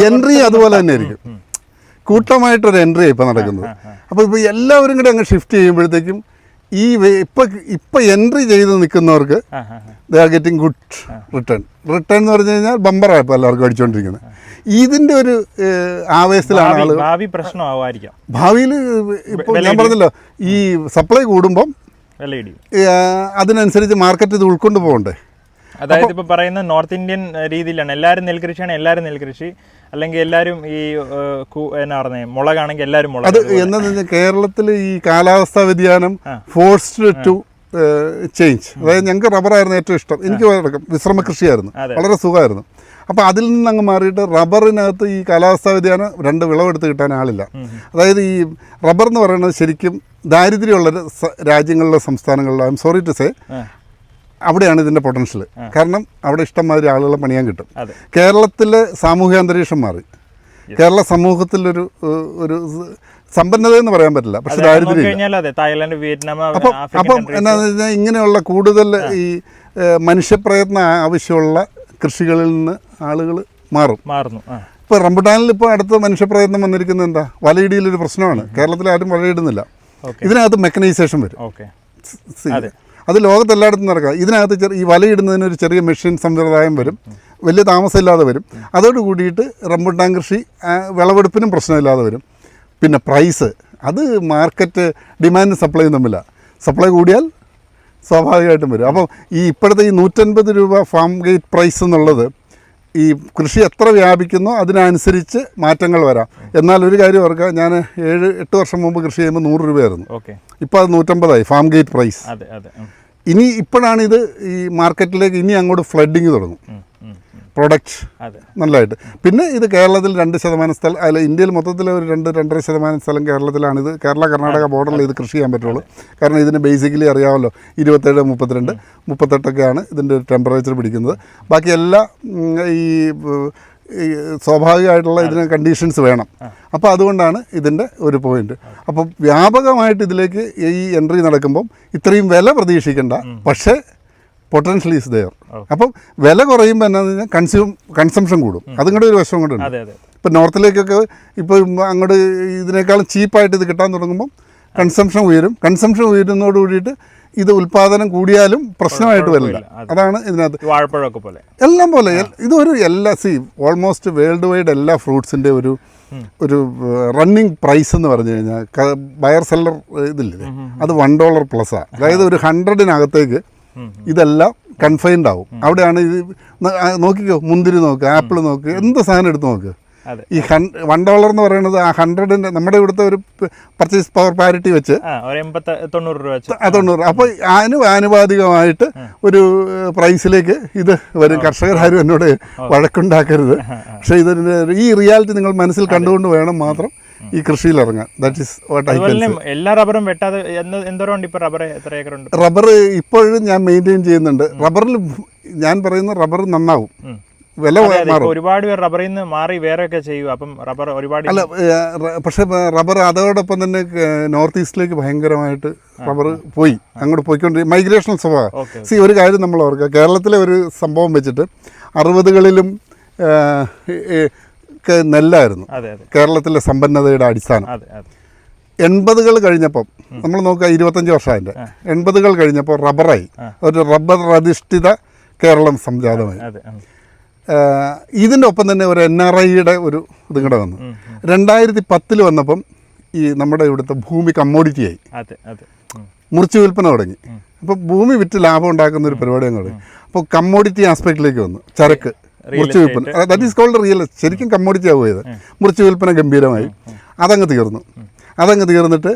എൻട്രി അതുപോലെ തന്നെ ആയിരിക്കും. കൂട്ടമായിട്ടൊരു എൻട്രി ഇപ്പം നടക്കുന്നത്. അപ്പോൾ ഇപ്പോൾ എല്ലാവരും കൂടെ അങ്ങ് ഷിഫ്റ്റ് ചെയ്യുമ്പോഴത്തേക്കും ഈ ഇപ്പം എൻട്രി ചെയ്ത് നിൽക്കുന്നവർക്ക് they are getting good return എന്ന് പറഞ്ഞു കഴിഞ്ഞാൽ ബമ്പറാണ് ഇപ്പോൾ എല്ലാവർക്കും അടിച്ചുകൊണ്ടിരിക്കുന്നത്. ഇതിൻ്റെ ഒരു ആവേശത്തിലാണ് ആളുകൾ. ഭാവിയിൽ ഇപ്പോൾ ഞാൻ പറഞ്ഞല്ലോ ഈ സപ്ലൈ കൂടുമ്പം അതിനനുസരിച്ച് മാർക്കറ്റ് ഇത് ഉൾക്കൊണ്ട് പോകണ്ടേ. അതായത് ഇപ്പൊ പറയുന്ന നോർത്ത് ഇന്ത്യൻ രീതിയിലാണ് എല്ലാവരും നെൽകൃഷിയാണ്, എല്ലാവരും നെൽകൃഷി, അല്ലെങ്കിൽ എല്ലാവരും ഈ എന്നാ പറഞ്ഞ മുളകാണെങ്കിൽ എല്ലാവരും മുളക്. അത് എന്താണെന്ന് വെച്ചാൽ കേരളത്തിൽ ഈ കാലാവസ്ഥാ വ്യതിയാനം ഫോഴ്സ്ഡ് ടു ചേഞ്ച്. അതായത് ഞങ്ങൾക്ക് റബ്ബറായിരുന്നു ഏറ്റവും ഇഷ്ടം. എനിക്ക് വിശ്രമ കൃഷിയായിരുന്നു, വളരെ സുഖമായിരുന്നു. അപ്പോൾ അതിൽ നിന്ന് അങ്ങ് മാറിയിട്ട് റബ്ബറിനകത്ത് ഈ കാലാവസ്ഥാ വ്യതിയാനം 2 വിളവെടുത്ത് കിട്ടാൻ ആളില്ല. അതായത് ഈ റബ്ബർ എന്ന് പറയുന്നത് ശരിക്കും ദാരിദ്ര്യമുള്ള രാജ്യങ്ങളിലെ സംസ്ഥാനങ്ങളിലെ, I am sorry to say, അവിടെയാണ് ഇതിൻ്റെ പൊട്ടൻഷ്യൽ. കാരണം അവിടെ ഇഷ്ടംമാതിരി ആളുകളെ പണിയാൻ കിട്ടും. കേരളത്തിലെ സാമൂഹിക അന്തരീക്ഷം മാറി. കേരള സമൂഹത്തിലൊരു ഒരു സമ്പന്നത എന്ന് പറയാൻ പറ്റില്ല, പക്ഷെ ദാരിദ്ര്യം. അപ്പം എന്താണെന്ന് വെച്ചാൽ ഇങ്ങനെയുള്ള കൂടുതൽ ഈ മനുഷ്യപ്രയത്നം ആവശ്യമുള്ള കൃഷികളിൽ നിന്ന് ആളുകൾ മാറുന്നു. ഇപ്പോൾ റംബുട്ടാനിൽ ഇപ്പോൾ അടുത്ത മനുഷ്യപ്രയത്നം വന്നിരിക്കുന്നത് എന്താ? വലയിടിയിലൊരു പ്രശ്നമാണ്. കേരളത്തിൽ ആരും വലയിടുന്നില്ല. ഇതിനകത്ത് മെക്കനൈസേഷൻ വരും. അത് ലോകത്തെല്ലായിടത്തും നടക്കുക. ഇതിനകത്ത് ഈ വലയിടുന്നതിനൊരു ചെറിയ മെഷീൻ സമ്പ്രദായം വരും, വലിയ താമസമില്ലാതെ വരും. അതോട് കൂടിയിട്ട് റംബുട്ടാൻ കൃഷി വിളവെടുപ്പിനും പ്രശ്നമില്ലാതെ വരും. പിന്നെ പ്രൈസ്, അത് മാർക്കറ്റ് ഡിമാൻഡും സപ്ലൈയും തമ്മിലാണ്. സപ്ലൈ കൂടിയാൽ സ്വാഭാവികമായിട്ടും വരും. അപ്പോൾ ഈ ഇപ്പോഴത്തെ ഈ 150 രൂപ ഫാം ഗേറ്റ് പ്രൈസ് എന്നുള്ളത് ഈ കൃഷി എത്ര വ്യാപിക്കുന്നോ അതിനനുസരിച്ച് മാറ്റങ്ങൾ വരാം. എന്നാൽ ഒരു കാര്യം ഓർക്കുക, ഞാൻ 7-8 വർഷം മുമ്പ് കൃഷി ചെയ്യുമ്പോൾ 100 രൂപയായിരുന്നു. ഇപ്പോൾ അത് 150 ഫാം ഗേറ്റ് പ്രൈസ്. ഇനി ഇപ്പോഴാണ് ഇത് ഈ മാർക്കറ്റിലേക്ക് ഇനി അങ്ങോട്ട് ഫ്ലഡിങ് തുടങ്ങും പ്രൊഡക്റ്റ് നല്ലതായിട്ട്. പിന്നെ ഇത് കേരളത്തിൽ 2% സ്ഥലം, അല്ല ഇന്ത്യയിൽ മൊത്തത്തിൽ ഒരു 2-2.5% സ്ഥലം കേരളത്തിലാണിത്. കേരള കർണാടക ബോർഡറിൽ ഇത് കൃഷി ചെയ്യാൻ പറ്റുള്ളൂ. കാരണം ഇതിന് ബേസിക്കലി അറിയാമല്ലോ 27, 32, 38ഒക്കെയാണ് ഇതിൻ്റെ ടെമ്പറേച്ചർ പിടിക്കുന്നത്. ബാക്കി എല്ലാ ഈ സ്വാഭാവികമായിട്ടുള്ള ഇതിന് കണ്ടീഷൻസ് വേണം. അപ്പോൾ അതുകൊണ്ടാണ് ഇതിൻ്റെ ഒരു പോയിന്റ്. അപ്പോൾ വ്യാപകമായിട്ട് ഇതിലേക്ക് ഈ എൻട്രി നടക്കുമ്പം ഇത്രയും വില പ്രതീക്ഷിക്കേണ്ട, പക്ഷേ പൊട്ടൻഷ്യൽ ഈസ് ദെയർ. അപ്പം വില കുറയുമ്പോൾ എന്നാന്ന് കഴിഞ്ഞാൽ കൺസംഷൻ കൂടും. അതും കൂടെ ഒരു വശം കൊണ്ടുണ്ട്. ഇപ്പം നോർത്തിലേക്കൊക്കെ ഇപ്പോൾ അങ്ങോട്ട് ഇതിനേക്കാളും ചീപ്പായിട്ട് ഇത് കിട്ടാൻ തുടങ്ങുമ്പോൾ കൺസംഷൻ ഉയരും. കൺസംഷൻ ഉയരുന്നതോട് കൂടിയിട്ട് ഇത് ഉൽപ്പാദനം കൂടിയാലും പ്രശ്നമായിട്ട് വരില്ല. അതാണ് ഇതിനകത്ത് വാഴപ്പഴമൊക്കെ പോലെ എല്ലാം പോലെ ഇതൊരു ഓൾമോസ്റ്റ് വേൾഡ് വൈഡ് എല്ലാ ഫ്രൂട്ട്സിൻ്റെ ഒരു റണ്ണിങ് പ്രൈസ് എന്ന് പറഞ്ഞു കഴിഞ്ഞാൽ ബയർ സെല്ലർ ഇതില്ലേ, അത് $1+ അതായത് ഒരു 100-നകത്തേക്ക് ഇതെല്ലാം കൺഫൈൻഡ് ആവും. അവിടെയാണ് ഇത് നോക്കിക്കോ, മുന്തിരി നോക്ക്, ആപ്പിൾ നോക്ക്, എന്ത് സാധനം എടുത്ത് നോക്ക്. ഈ $1 എന്ന് പറയുന്നത് ആ 100ൻ്റെ നമ്മുടെ ഇവിടുത്തെ ഒരു പർച്ചേസ് പവർ പാരിറ്റി വെച്ച് 90. അപ്പോൾ ആനുപാതികമായിട്ട് ഒരു പ്രൈസിലേക്ക് ഇത് വരും. കർഷകരാരും എന്നോട് വഴക്കുണ്ടാക്കരുത്. പക്ഷേ ഇതിൻ്റെ ഈ റിയാലിറ്റി നിങ്ങൾ മനസ്സിൽ കണ്ടുകൊണ്ട് വേണം മാത്രം ഈ കൃഷിയിൽ ഇറങ്ങാൻ. That is what I can say. എല്ലാ റബ്ബറും വെട്ടാതെ എന്തോരം ഇപ്പോൾ റബ്ബർ എത്ര ഏക്കറുണ്ട്? റബ്ബർ ഇപ്പോഴും ഞാൻ മെയിൻറ്റെയിൻ ചെയ്യുന്നുണ്ട്. റബ്ബറിൽ ഞാൻ പറയുന്ന റബ്ബർ നന്നാവും, വില മാറും. ഒരുപാട് പേർ റബ്ബറിൽ നിന്ന് മാറി വേറെയൊക്കെ ചെയ്യും. അപ്പം റബ്ബർ ഒരുപാട് അല്ല, പക്ഷേ റബ്ബർ അതോടൊപ്പം തന്നെ നോർത്ത് ഈസ്റ്റിലേക്ക് ഭയങ്കരമായിട്ട് റബ്ബർ പോയി, അങ്ങോട്ട് പോയിക്കൊണ്ട് മൈഗ്രേഷണൽ സ്വഭാവം. ഒരു കാര്യം നമ്മൾ ഓർക്കുക, കേരളത്തിലെ ഒരു സംഭവം വെച്ചിട്ട് 60കളിലും നെല്ലായിരുന്നു കേരളത്തിലെ സമ്പന്നതയുടെ അടിസ്ഥാനം. 80കൾ കഴിഞ്ഞപ്പം നമ്മൾ നോക്കുക, 25 വർഷം അതിൻ്റെ 80കൾ കഴിഞ്ഞപ്പോൾ റബ്ബറായി, ഒരു റബ്ബർ അധിഷ്ഠിത കേരളം സംജാതമായി. ഇതിൻ്റെ ഒപ്പം തന്നെ ഒരു NRIയുടെ ഒരു ഇതും കൂടെ വന്നു. 2010 വന്നപ്പം ഈ നമ്മുടെ ഇവിടുത്തെ ഭൂമി കമ്മോഡിറ്റിയായി, മുറിച്ചു വിൽപ്പന തുടങ്ങി. അപ്പോൾ ഭൂമി വിറ്റ് ലാഭം ഉണ്ടാക്കുന്ന ഒരു പരിപാടി അങ്ങ് തുടങ്ങി. അപ്പോൾ കമ്മോഡിറ്റി ആസ്പെക്റ്റിലേക്ക് വന്നു. ചരക്ക് മുറിച്ചു വിൽപ്പന, that is called real estate. ശരിക്കും കമ്മോഡിറ്റി ആവുകയത്. മുറിച്ചു വിൽപ്പന ഗംഭീരമായി. അതങ്ങ് തീർന്നിട്ട്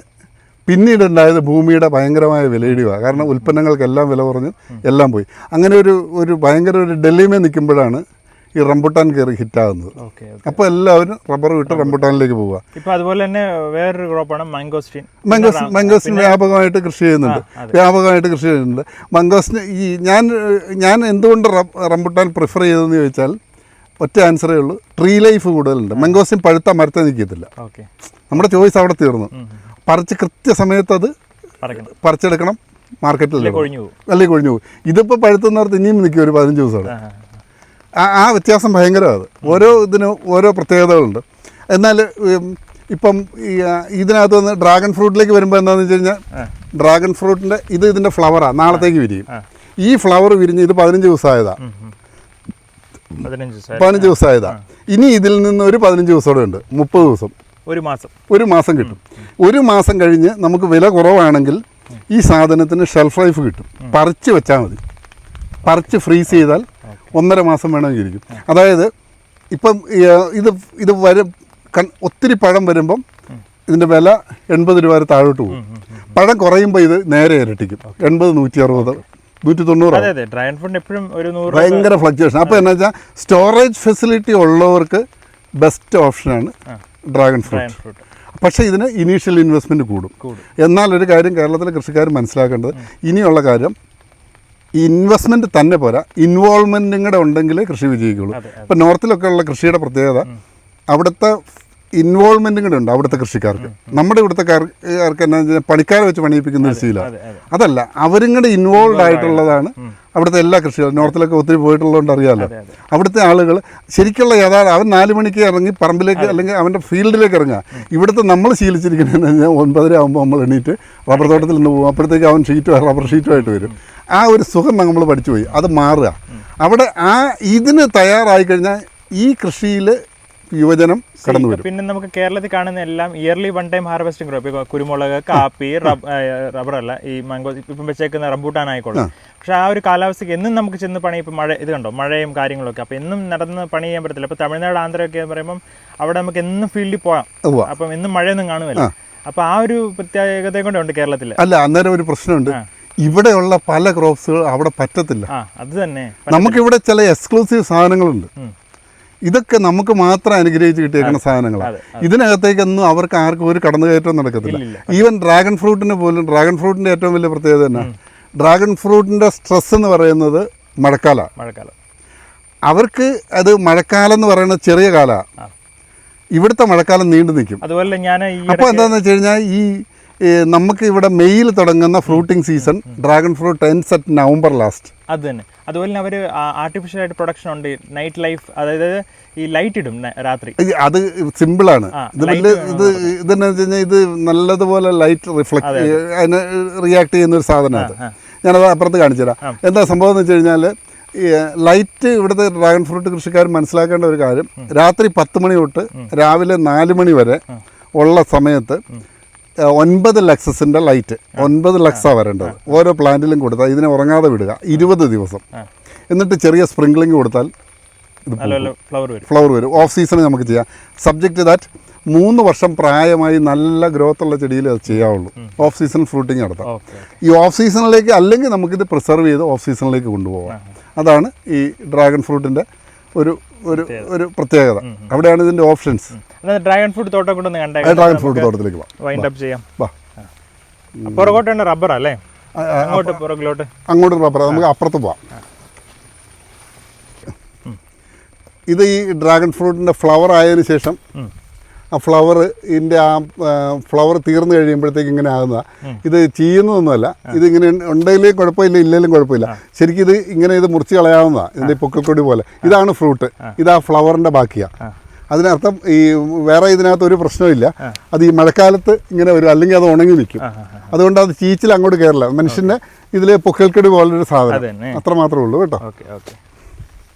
പിന്നീടുണ്ടായത് ഭൂമിയുടെ ഭയങ്കരമായ വിലയിടിവാണ്. കാരണം ഉൽപ്പന്നങ്ങൾക്കെല്ലാം വില കുറഞ്ഞു, എല്ലാം പോയി. അങ്ങനെ ഒരു ഭയങ്കര ഒരു ഡെല്ലിമേ നിൽക്കുമ്പോഴാണ് ഈ റംബുട്ടാൻ കയറി ഹിറ്റാകുന്നത്. ഓക്കെ. അപ്പോൾ എല്ലാവരും റബ്ബർ വിട്ട് റംബുട്ടാനിലേക്ക് പോവുക. ഇപ്പോൾ അതുപോലെ തന്നെ വേറൊരു ക്രോപ്പാണ് മാംഗോസ്റ്റീൻ. മംഗോസ്റ്റിൻ വ്യാപകമായിട്ട് കൃഷി ചെയ്യുന്നുണ്ട്. മംഗോസ്റ്റിൻ ഞാൻ എന്തുകൊണ്ട് റംബുട്ടാൻ പ്രിഫർ ചെയ്തതെന്ന് ചോദിച്ചാൽ ഒറ്റ ആൻസറേ ഉള്ളൂ, ട്രീ ലൈഫ് കൂടുതലുണ്ട്. മംഗോസ്റ്റിൻ പഴുത്ത മരത്തെ നിൽക്കത്തില്ല. നമ്മുടെ ചോയ്സ് അവിടെ തീർന്നു. പറിച്ച് കൃത്യസമയത്ത് അത് പറിച്ചെടുക്കണം, മാർക്കറ്റിൽ അല്ലെങ്കിൽ കൊഴിഞ്ഞു പോകും. ഇതിപ്പോൾ പഴുത്തുന്നവർക്ക് ഇനിയും നിൽക്കും ഒരു 15 ദിവസം അവിടെ. ആ വ്യത്യാസം ഭയങ്കരമാണ്. ഓരോ ഇതിനും ഓരോ പ്രത്യേകതകളുണ്ട്. എന്നാൽ ഇപ്പം ഇതിനകത്ത് വന്ന് ഡ്രാഗൺ ഫ്രൂട്ടിലേക്ക് വരുമ്പോൾ എന്താണെന്ന് വെച്ച് കഴിഞ്ഞാൽ ഡ്രാഗൺ ഫ്രൂട്ടിൻ്റെ ഇതിൻ്റെ ഫ്ലവറാണ്, നാളത്തേക്ക് വിരിയും. ഈ ഫ്ലവർ വിരിഞ്ഞ് ഇത് 15 ദിവസമായതാണ്. 15 ദിവസമായതാണ്. ഇനി ഇതിൽ നിന്ന് ഒരു 15 ദിവസം കൂടെ ഉണ്ട്, 30 ദിവസം, ഒരു മാസം കിട്ടും. ഒരു മാസം കഴിഞ്ഞ് നമുക്ക് വില കുറവാണെങ്കിൽ ഈ സാധനത്തിന് ഷെൽഫ് ലൈഫ് കിട്ടും. പറിച്ച് വെച്ചാൽ മതി. പറിച്ച് ഫ്രീസ് ചെയ്താൽ 1.5 മാസം വേണമെങ്കിൽ ഇരിക്കും. അതായത് ഇപ്പം ഇത് ഒത്തിരി പഴം വരുമ്പം ഇതിൻ്റെ വില 80 രൂപ വരെ താഴോട്ട് പോകും. പഴം കുറയുമ്പോൾ ഇത് നേരെ ഇരട്ടിക്കും. 80, 160, 190. ഭയങ്കര ഫ്ലക്ച്വേഷൻ. അപ്പോൾ എന്താ വെച്ചാൽ സ്റ്റോറേജ് ഫെസിലിറ്റി ഉള്ളവർക്ക് ബെസ്റ്റ് ഓപ്ഷനാണ് ഡ്രാഗൺ ഫ്രൂട്ട്. പക്ഷേ ഇതിന് ഇനീഷ്യൽ ഇൻവെസ്റ്റ്മെൻറ്റ് കൂടും. എന്നാൽ ഒരു കാര്യം കേരളത്തിലെ കൃഷിക്കാർ മനസ്സിലാക്കേണ്ടത്, ഇനിയുള്ള കാര്യം ഇൻവെസ്റ്റ്മെൻറ്റ് തന്നെ പോരാ, ഇൻവോൾവ്മെൻറ്റും കൂടെ ഉണ്ടെങ്കിലേ കൃഷി വിജയിക്കുള്ളൂ. ഇപ്പം നോർത്തിലൊക്കെ ഉള്ള കൃഷിയുടെ പ്രത്യേകത അവിടുത്തെ ഇൻവോൾവ്മെൻറ്റും കൂടെ ഉണ്ട് അവിടുത്തെ കൃഷിക്കാർക്ക്. നമ്മുടെ ഇവിടുത്തെ കാർക്ക് എന്നാ വെച്ചാൽ പണിക്കാരെ വെച്ച് പണിയിപ്പിക്കുന്ന ഒരു ശീലമാണ്. അതല്ല, അവരും കൂടെ ഇൻവോൾവ് ആയിട്ടുള്ളതാണ് അവിടുത്തെ എല്ലാ കൃഷികളും. നോർത്തിലൊക്കെ ഒത്തിരി പോയിട്ടുള്ളതുകൊണ്ട് അറിയാമല്ലോ. അവിടുത്തെ ആളുകൾ ശരിക്കുള്ള യഥാർത്ഥ അവൻ 4 മണിക്ക് ഇറങ്ങി പറമ്പിലേക്ക് അല്ലെങ്കിൽ അവൻ്റെ ഫീൽഡിലേക്ക് ഇറങ്ങുക. ഇവിടുത്തെ നമ്മൾ ശീലിച്ചിരിക്കുന്നതെന്ന് പറഞ്ഞാൽ 9:30 ആകുമ്പോൾ നമ്മൾ എണീറ്റ് റബ്ബർ തോട്ടത്തിൽ നിന്ന് പോകും. അപ്പോഴത്തേക്ക് അവൻ റബ്ബർ ഷീറ്റുമായിട്ട് വരും. ആ ഒരു സുഖം നമ്മൾ പഠിച്ചു പോയി. അത് മാറുക. അവിടെ ഇതിന് തയ്യാറായി കഴിഞ്ഞാൽ ഈ കൃഷിയിൽ യുവജനം കടന്നു വരും. പിന്നെ നമുക്ക് കേരളത്തിൽ കാണുന്ന എല്ലാം ഇയർലി 1 ടൈം ഹാർവെസ്റ്റിംഗ് ക്രോപ്പ്. ഇപ്പോൾ കുരുമുളക്, കാപ്പി, റബ്ബറല്ല, ഈ മാംഗോ, ഇപ്പം വെച്ചേക്കുന്ന റംബൂട്ടാൻ ആയിക്കോളും. പക്ഷെ ആ ഒരു കാലാവസ്ഥയ്ക്ക് എന്നും നമുക്ക് ചെന്ന് പണി, ഇപ്പം ഇത് കണ്ടോ മഴയും കാര്യങ്ങളൊക്കെ, അപ്പോൾ എന്നും നടന്ന് പണി ചെയ്യാൻ പറ്റത്തില്ല. ഇപ്പോൾ തമിഴ്നാട്, ആന്ധ്രയൊക്കെ പറയുമ്പം അവിടെ നമുക്ക് എന്നും ഫീൽഡിൽ പോകാം. അപ്പം എന്നും മഴയൊന്നും കാണുമല്ലോ. അപ്പോൾ ആ ഒരു പ്രത്യേകത കൊണ്ടുണ്ട് കേരളത്തിൽ. അല്ല, അന്നേരം ഒരു പ്രശ്നമുണ്ട്. ഇവിടെയുള്ള പല ക്രോപ്സുകൾ അവിടെ പറ്റത്തില്ല. അത് തന്നെ, നമുക്കിവിടെ ചില എക്സ്ക്ലൂസീവ് സാധനങ്ങളുണ്ട്. ഇതൊക്കെ നമുക്ക് മാത്രം അനുഗ്രഹിച്ച് കിട്ടിയേക്കുന്ന സാധനങ്ങളാണ്. ഇതിനകത്തേക്കൊന്നും അവർക്ക് ആർക്കും ഒരു കടന്നുകയറ്റം നടക്കത്തില്ല. ഈവൻ ഡ്രാഗൺ ഫ്രൂട്ടിന് പോലും, ഡ്രാഗൺ ഫ്രൂട്ടിൻ്റെ ഏറ്റവും വലിയ പ്രത്യേകത തന്നെ ഡ്രാഗൺ ഫ്രൂട്ടിൻ്റെ സ്ട്രെസ് എന്ന് പറയുന്നത് മഴക്കാലം. അവർക്ക് അത് മഴക്കാലം എന്ന് പറയുന്നത് ചെറിയ കാലമാണ്. ഇവിടുത്തെ മഴക്കാലം നീണ്ടു നിൽക്കും. അതുപോലെ അപ്പോൾ എന്താണെന്ന് വെച്ച് കഴിഞ്ഞാൽ നമുക്ക് ഇവിടെ മെയ്യിൽ തുടങ്ങുന്ന fruiting season dragon fruit ends at November last. അത് തന്നെ. അതുപോലെ തന്നെ അവർ ആർട്ടിഫിഷ്യൽ ആയിട്ട് പ്രൊഡക്ഷൻ ഉണ്ട്, നൈറ്റ് ലൈഫ്, അതായത് ഈ ലൈറ്റ് ഇടും രാത്രി. അത് സിമ്പിളാണ്. ഇതെന്നു വെച്ച് കഴിഞ്ഞാൽ ഇത് നല്ലതുപോലെ ലൈറ്റ് അതിന് റിയാക്ട് ചെയ്യുന്ന ഒരു സാധനമാണ്. ഞാനത് അപ്പുറത്ത് കാണിച്ചു തരാം. എന്താ സംഭവം എന്ന് വെച്ച് കഴിഞ്ഞാൽ ലൈറ്റ് ഇവിടുത്തെ ഡ്രാഗൺ ഫ്രൂട്ട് കൃഷിക്കാർ മനസ്സിലാക്കേണ്ട ഒരു കാര്യം, രാത്രി 10 മണി തൊട്ട് രാവിലെ 4 മണി വരെ ഉള്ള സമയത്ത് 9 ലക്സസിൻ്റെ ലൈറ്റ്, 9 ലക്സാണ് വരേണ്ടത് ഓരോ പ്ലാന്റിലും കൊടുത്താൽ. ഇതിനെ ഉറങ്ങാതെ വിടുക 20 ദിവസം. എന്നിട്ട് ചെറിയ സ്പ്രിംഗ്ലിംഗ് കൊടുത്താൽ ഫ്ലവർ വരും. ഓഫ് സീസണിൽ നമുക്ക് ചെയ്യാം. സബ്ജക്റ്റ് ദാറ്റ് 3 വർഷം പ്രായമായി നല്ല ഗ്രോത്ത് ഉള്ള ചെടിയിൽ അത് ചെയ്യാവുള്ളൂ. ഓഫ് സീസൺ ഫ്രൂട്ടിങ് നടത്താം. ഈ ഓഫ് സീസണിലേക്ക് അല്ലെങ്കിൽ നമുക്കിത് പ്രിസർവ് ചെയ്ത് ഓഫ് സീസണിലേക്ക് കൊണ്ടുപോകാം. അതാണ് ഈ ഡ്രാഗൺ ഫ്രൂട്ടിൻ്റെ ഒരു പ്രത്യേകത. അവിടെയാണ് ഇതിൻ്റെ ഓപ്ഷൻസ്. ഡ്രാഗൺ ഫ്രൂട്ട് തോട്ടം കൊണ്ടൊന്ന് കണ്ടേ. ഡ്രാഗൺ ഫ്രൂട്ട് തോട്ടത്തിലേക്ക് വൈൻഡ് അപ്പ് ചെയ്യാം. പുറകോട്ടാണ് റബ്ബർ അല്ലേ? അങ്ങോട്ട് റബ്ബർ. നമുക്ക് അപ്പുറത്ത് പോവാം. ഇത് ഈ ഡ്രാഗൺ ഫ്രൂട്ടിൻ്റെ ഫ്ലവർ ആയതിനു ശേഷം ആ ഫ്ലവർ തീർന്നു കഴിയുമ്പോഴത്തേക്ക് ഇങ്ങനെ ആകുന്നതാണ്. ഇത് ചെയ്യുന്നതൊന്നുമല്ല. ഇതിങ്ങനെ ഉണ്ടെങ്കിലും കുഴപ്പമില്ല, ഇല്ലെങ്കിലും കുഴപ്പമില്ല. ശരിക്കും ഇത് മുറിച്ച് കളയാവുന്നതാണ്. ഇതിൻ്റെ പൊക്കൽക്കൊടി പോലെ. ഇതാണ് ഫ്രൂട്ട്. ഇത് ആ ഫ്ലവറിൻ്റെ ബാക്കിയാണ്. അതിനർത്ഥം ഈ വേറെ ഇതിനകത്ത് ഒരു പ്രശ്നമില്ല. അത് ഈ മഴക്കാലത്ത് ഇങ്ങനെ വരും, അല്ലെങ്കിൽ അത് ഉണങ്ങി നിൽക്കും. അതുകൊണ്ട് അത് ചീച്ചിൽ അങ്ങോട്ട് കയറില്ല. മനുഷ്യൻ്റെ ഇതിൽ പൊക്കൽക്കൊടി പോലൊരു സാധനം, അത്ര മാത്രമേ ഉള്ളൂ കേട്ടോ.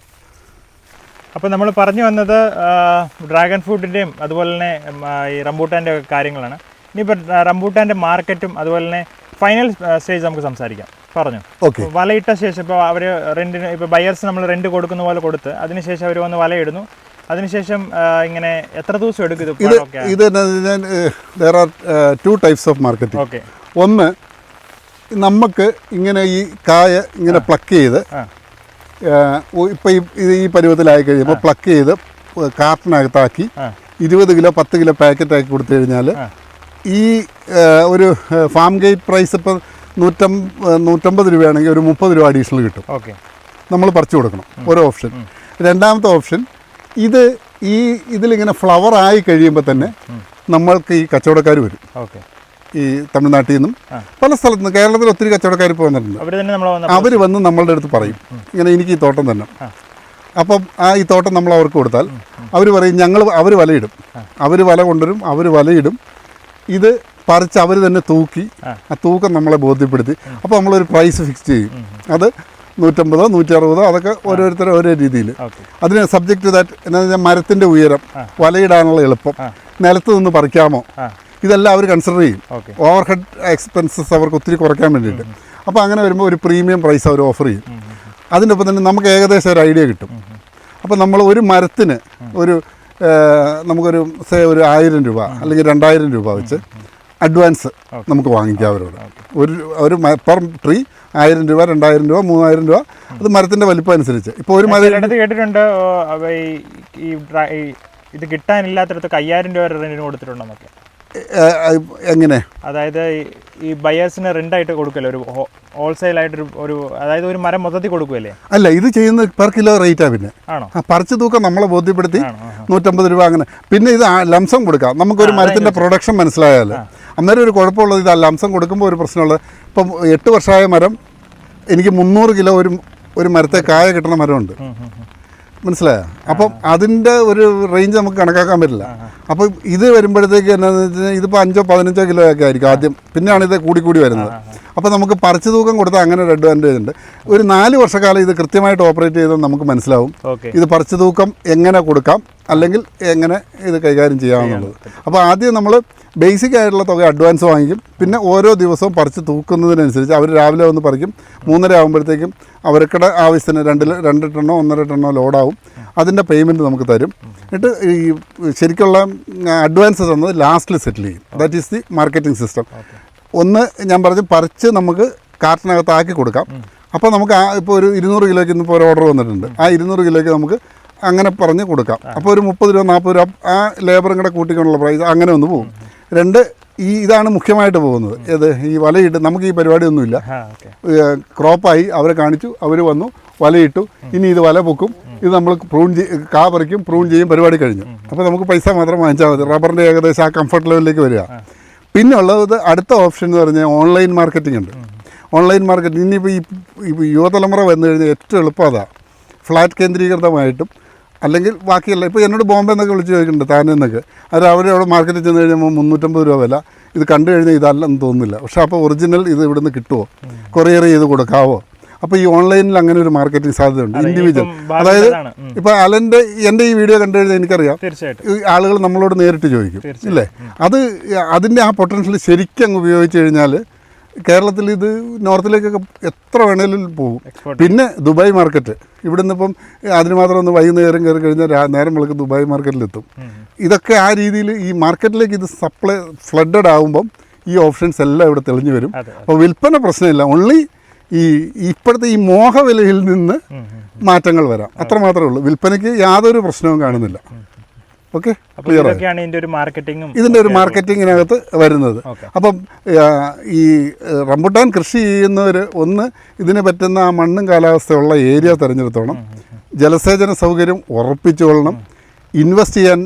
അപ്പോൾ നമ്മൾ പറഞ്ഞു വന്നത് ഡ്രാഗൺ ഫ്രൂട്ടിൻ്റെയും അതുപോലെ തന്നെ ഈ റംബൂട്ടാൻ്റെ കാര്യങ്ങളാണ്. ഇനിയിപ്പോൾ റംബൂട്ടാൻ്റെ മാർക്കറ്റും അതുപോലെ തന്നെ ഫൈനൽ സ്റ്റേജ് നമുക്ക് സംസാരിക്കാം. പറഞ്ഞു. വലയിട്ട ശേഷം ഇപ്പോൾ അവർ റെൻറ്റിന്, ഇപ്പോൾ ബയേഴ്സ് നമ്മൾ റെൻറ്റ് കൊടുക്കുന്ന പോലെ കൊടുത്ത് അതിനുശേഷം അവർ വന്ന് വലയിടുന്നു. അതിനുശേഷം ഇങ്ങനെ എത്ര ദിവസം എടുക്കും ഇത്? there are 2 types of marketing. ഒന്ന്, നമുക്ക് ഇങ്ങനെ ഈ കായ ഇങ്ങനെ പ്ലക്ക് ചെയ്ത് ഇപ്പോൾ ഈ പരുവത്തിലായി കഴിയുമ്പോൾ പ്ലക്ക് ചെയ്ത് കാർട്ടിനകത്താക്കി 20 കിലോ 10 കിലോ പാക്കറ്റാക്കി കൊടുത്തു കഴിഞ്ഞാൽ ഈ ഒരു ഫാം ഗേറ്റ് പ്രൈസ് ഇപ്പോൾ 150 രൂപയാണെങ്കിൽ ഒരു 30 രൂപ അഡീഷണൽ കിട്ടും. ഓക്കെ, നമ്മൾ പറിച്ചു കൊടുക്കണം. ഒരു ഓപ്ഷൻ. രണ്ടാമത്തെ ഓപ്ഷൻ, ഇതിലിങ്ങനെ ഫ്ലവർ ആയി കഴിയുമ്പോൾ തന്നെ നമ്മൾക്ക് ഈ കച്ചവടക്കാർ വരും. ഓക്കെ, ഈ തമിഴ്നാട്ടിൽ നിന്നും പല സ്ഥലത്തു നിന്ന്, കേരളത്തിൽ ഒത്തിരി കച്ചവടക്കാർ ഇപ്പോൾ വന്നിട്ടുണ്ട്. അവർ വന്ന് നമ്മളുടെ അടുത്ത് പറയും ഇങ്ങനെ എനിക്ക് ഈ തോട്ടം തന്നെ. അപ്പം ഈ തോട്ടം നമ്മൾ അവർക്ക് കൊടുത്താൽ അവർ പറയും അവർ വലയിടും, അവർ വല കൊണ്ടുവരും, അവർ വലയിടും. ഇത് പറിച്ച് അവർ തന്നെ തൂക്കി ആ തൂക്കം നമ്മളെ ബോധ്യപ്പെടുത്തി അപ്പോൾ നമ്മളൊരു പ്രൈസ് ഫിക്സ് ചെയ്യും. അത് 150 160 അതൊക്കെ ഓരോരുത്തരും ഓരോ രീതിയിൽ. അതിന് സബ്ജക്റ്റ് ദാറ്റ് എന്താ വെച്ചാൽ മരത്തിൻ്റെ ഉയരം, വലയിടാനുള്ള എളുപ്പം, നിലത്ത് നിന്ന് പറിക്കാമോ, ഇതെല്ലാം അവർ കൺസിഡർ ചെയ്യും. ഓവർ ഹെഡ് എക്സ്പെൻസസ് അവർക്ക് ഒത്തിരി കുറയ്ക്കാൻ വേണ്ടിയിട്ട്. അപ്പോൾ അങ്ങനെ വരുമ്പോൾ ഒരു പ്രീമിയം പ്രൈസ് അവർ ഓഫർ ചെയ്യും. അതിൻ്റെ ഒപ്പം തന്നെ നമുക്ക് ഏകദേശം ഒരു ഐഡിയ കിട്ടും. അപ്പോൾ നമ്മൾ ഒരു മരത്തിന് നമുക്കൊരു ഒരു 1000 രൂപ അല്ലെങ്കിൽ 2000 രൂപ വെച്ച് അഡ്വാൻസ് നമുക്ക് വാങ്ങിക്കാം അവരോട്. ഒരു പെർ ട്രീ 1000 രൂപ 2000 രൂപ 3000 രൂപ, അത് മരത്തിൻ്റെ വലിപ്പം അനുസരിച്ച്. ഇപ്പോൾ ഒരു മരം കേട്ടിട്ടുണ്ട് ഇത് കിട്ടാനില്ലാത്തടത്ത് 5000 രൂപ റെന്റിന് കൊടുത്തിട്ടുണ്ടെന്നൊക്കെ. എങ്ങനെ? അതായത് ഈ ബയേഴ്സിന് റെന്റായിട്ട് കൊടുക്കല്ലേ, ഒരു ഹോൾസെയിലായിട്ട് അതായത് ഒരു മരം മൊത്തത്തിൽ കൊടുക്കുമല്ലേ? അല്ല, ഇത് ചെയ്യുന്നത് പെർ കിലോ റേറ്റാണ്. പിന്നെ ആണോ? പറിച്ചു തൂക്കം നമ്മളെ ബോധ്യപ്പെടുത്തി 150 രൂപ അങ്ങനെ. പിന്നെ ഇത് ലംസം കൊടുക്കാം. നമുക്കൊരു മരത്തിൻ്റെ പ്രൊഡക്ഷൻ മനസ്സിലായാൽ അന്നേരം ഒരു കുഴപ്പമുള്ളത് ഇത് ലംസം കൊടുക്കുമ്പോൾ ഒരു പ്രശ്നമുള്ളത്, ഇപ്പം 8 വർഷമായ മരം എനിക്ക് 300 കിലോ ഒരു മരത്തെ കായ കിട്ടുന്ന മരമുണ്ട്. മനസ്സിലായോ? അപ്പം അതിൻ്റെ ഒരു റേഞ്ച് നമുക്ക് കണക്കാക്കാൻ പറ്റില്ല. അപ്പം ഇത് വരുമ്പോഴത്തേക്ക് എന്നാന്ന് വെച്ച് കഴിഞ്ഞാൽ ഇതിപ്പോൾ 5-15 കിലോ ഒക്കെ ആയിരിക്കും ആദ്യം, പിന്നെയാണ് ഇത് കൂടി വരുന്നത്. അപ്പോൾ നമുക്ക് പറിച്ചു തൂക്കം കൊടുത്താൽ അങ്ങനെ ഒരു അഡ്വാൻറ്റേജ് ഉണ്ട്. ഒരു 4 വർഷക്കാലം ഇത് കൃത്യമായിട്ട് ഓപ്പറേറ്റ് ചെയ്താൽ നമുക്ക് മനസ്സിലാവും ഇത് പറിച്ചു തൂക്കം എങ്ങനെ കൊടുക്കാം അല്ലെങ്കിൽ എങ്ങനെ ഇത് കൈകാര്യം ചെയ്യാമെന്നുള്ളത്. അപ്പോൾ ആദ്യം നമ്മൾ ബേസിക് ആയിട്ടുള്ള തുക അഡ്വാൻസ് വാങ്ങിക്കും. പിന്നെ ഓരോ ദിവസവും പറിച്ച് തൂക്കുന്നതിനനുസരിച്ച് അവർ രാവിലെ വന്ന് പറിക്കും. 3:30 ആകുമ്പോഴത്തേക്കും അവർക്കുടെ ആവശ്യത്തിന് 2 ടണ്ണോ 1.5 ടണ്ണോ ലോഡാവും. അതിൻ്റെ പേയ്മെൻറ്റ് നമുക്ക് തരും. എന്നിട്ട് ഈ ശരിക്കുള്ള അഡ്വാൻസ് തന്നത് ലാസ്റ്റിൽ സെറ്റിൽ ചെയ്യും. That is the marketing system. ഒന്ന് ഞാൻ പറഞ്ഞു, പറിച്ച് നമുക്ക് കാർട്ടിനകത്താക്കി കൊടുക്കാം. അപ്പോൾ നമുക്ക് ഇപ്പോൾ ഒരു 200 കിലോയ്ക്ക് ഇന്നിപ്പോൾ ഒരു ഓർഡർ വന്നിട്ടുണ്ട്. ആ 200 കിലോയ്ക്ക് നമുക്ക് അങ്ങനെ പറഞ്ഞ് കൊടുക്കാം. അപ്പോൾ ഒരു 30 രൂപ 40 രൂപ ആ ലേബറും കൂടെ കൂട്ടിക്കൊണ്ടുള്ള പ്രൈസ് അങ്ങനെ ഒന്ന് പോകും. ഇതാണ് മുഖ്യമായിട്ട് പോകുന്നത്. ഈ വലയിട്ട് നമുക്ക് ഈ പരിപാടിയൊന്നുമില്ല. ക്രോപ്പായി അവരെ കാണിച്ചു, അവർ വന്നു, വലയിട്ടു, ഇനി ഇത് വല പൊക്കും, ഇത് നമ്മൾ പറിക്കും, പ്രൂൺ ചെയ്യും, പരിപാടി കഴിഞ്ഞു. അപ്പോൾ നമുക്ക് പൈസ മാത്രം വാങ്ങിച്ചാൽ മതി. റബ്ബറിൻ്റെ ഏകദേശം ആ കംഫർട്ട് ലെവലിലേക്ക് വരിക. പിന്നെ ഉള്ളത് അടുത്ത ഓപ്ഷൻ എന്ന് പറഞ്ഞാൽ ഓൺലൈൻ മാർക്കറ്റിംഗ് ഉണ്ട്. ഓൺലൈൻ മാർക്കറ്റിംഗ് ഇനിയിപ്പോൾ ഈ യുവതലമുറ വന്നു കഴിഞ്ഞാൽ ഏറ്റവും എളുപ്പം അതാണ്. ഫ്ലാറ്റ് കേന്ദ്രീകൃതമായിട്ടും അല്ലെങ്കിൽ ബാക്കിയല്ല. ഇപ്പോൾ എന്നോട് ബോംബെ എന്നൊക്കെ വിളിച്ച് ചോദിക്കുന്നുണ്ട്, താനെന്നൊക്കെ. അത് അവിടെ മാർക്കറ്റിൽ ചെന്ന് കഴിയുമ്പോൾ 350 രൂപ വില. ഇത് കണ്ടു കഴിഞ്ഞാൽ ഇതല്ലെന്ന് തോന്നുന്നില്ല. പക്ഷേ അപ്പോൾ ഒറിജിനൽ ഇത് ഇവിടുന്ന് കിട്ടുമോ, കൊറിയർ ചെയ്ത് കൊടുക്കാവോ? അപ്പോൾ ഈ ഓൺലൈനിൽ അങ്ങനെ ഒരു മാർക്കറ്റിംഗ് സാധ്യതയുണ്ട്. ഇൻഡിവിജ്വൽ, അതായത് ഇപ്പോൾ എൻ്റെ ഈ വീഡിയോ കണ്ടു കഴിഞ്ഞാൽ എനിക്കറിയാം ആളുകൾ നമ്മളോട് നേരിട്ട് ചോദിക്കും, ഇല്ലേ? അതിൻ്റെ ആ പൊട്ടൻഷ്യൽ ശരിക്കും അങ്ങ് ഉപയോഗിച്ച് കഴിഞ്ഞാൽ കേരളത്തിൽ ഇത് നോർത്തിലേക്കൊക്കെ എത്ര വേണേലും പോകും. പിന്നെ ദുബായ് മാർക്കറ്റ്, ഇവിടുന്ന് ഇപ്പം അതിന് മാത്രം ഒന്ന് വൈകുന്നേരം കയറി കഴിഞ്ഞാൽ നേരം വിളക്ക് ദുബായ് മാർക്കറ്റിലെത്തും. ഇതൊക്കെ ആ രീതിയിൽ ഈ മാർക്കറ്റിലേക്ക് ഇത് സപ്ലൈ ഫ്ലഡഡ് ആകുമ്പം ഈ ഓപ്ഷൻസ് എല്ലാം ഇവിടെ തെളിഞ്ഞു വരും. അപ്പോൾ വിൽപ്പന പ്രശ്നമില്ല. ഓൺലി ഇപ്പോഴത്തെ ഈ മോഹവിലയിൽ നിന്ന് മാറ്റങ്ങൾ വരാം, അത്രമാത്രമേ ഉള്ളൂ. വിൽപ്പനയ്ക്ക് യാതൊരു പ്രശ്നവും കാണുന്നില്ല. ഓക്കെ, ഇതിൻ്റെ ഒരു മാർക്കറ്റിങ്ങിനകത്ത് വരുന്നത്. അപ്പം ഈ റംബുട്ടാൻ കൃഷി ചെയ്യുന്നവർ ഇതിന് പറ്റുന്ന ആ മണ്ണും കാലാവസ്ഥയുള്ള ഏരിയ തിരഞ്ഞെടുത്തോണം. ജലസേചന സൗകര്യം ഉറപ്പിച്ചുകൊള്ളണം. ഇൻവെസ്റ്റ് ചെയ്യാൻ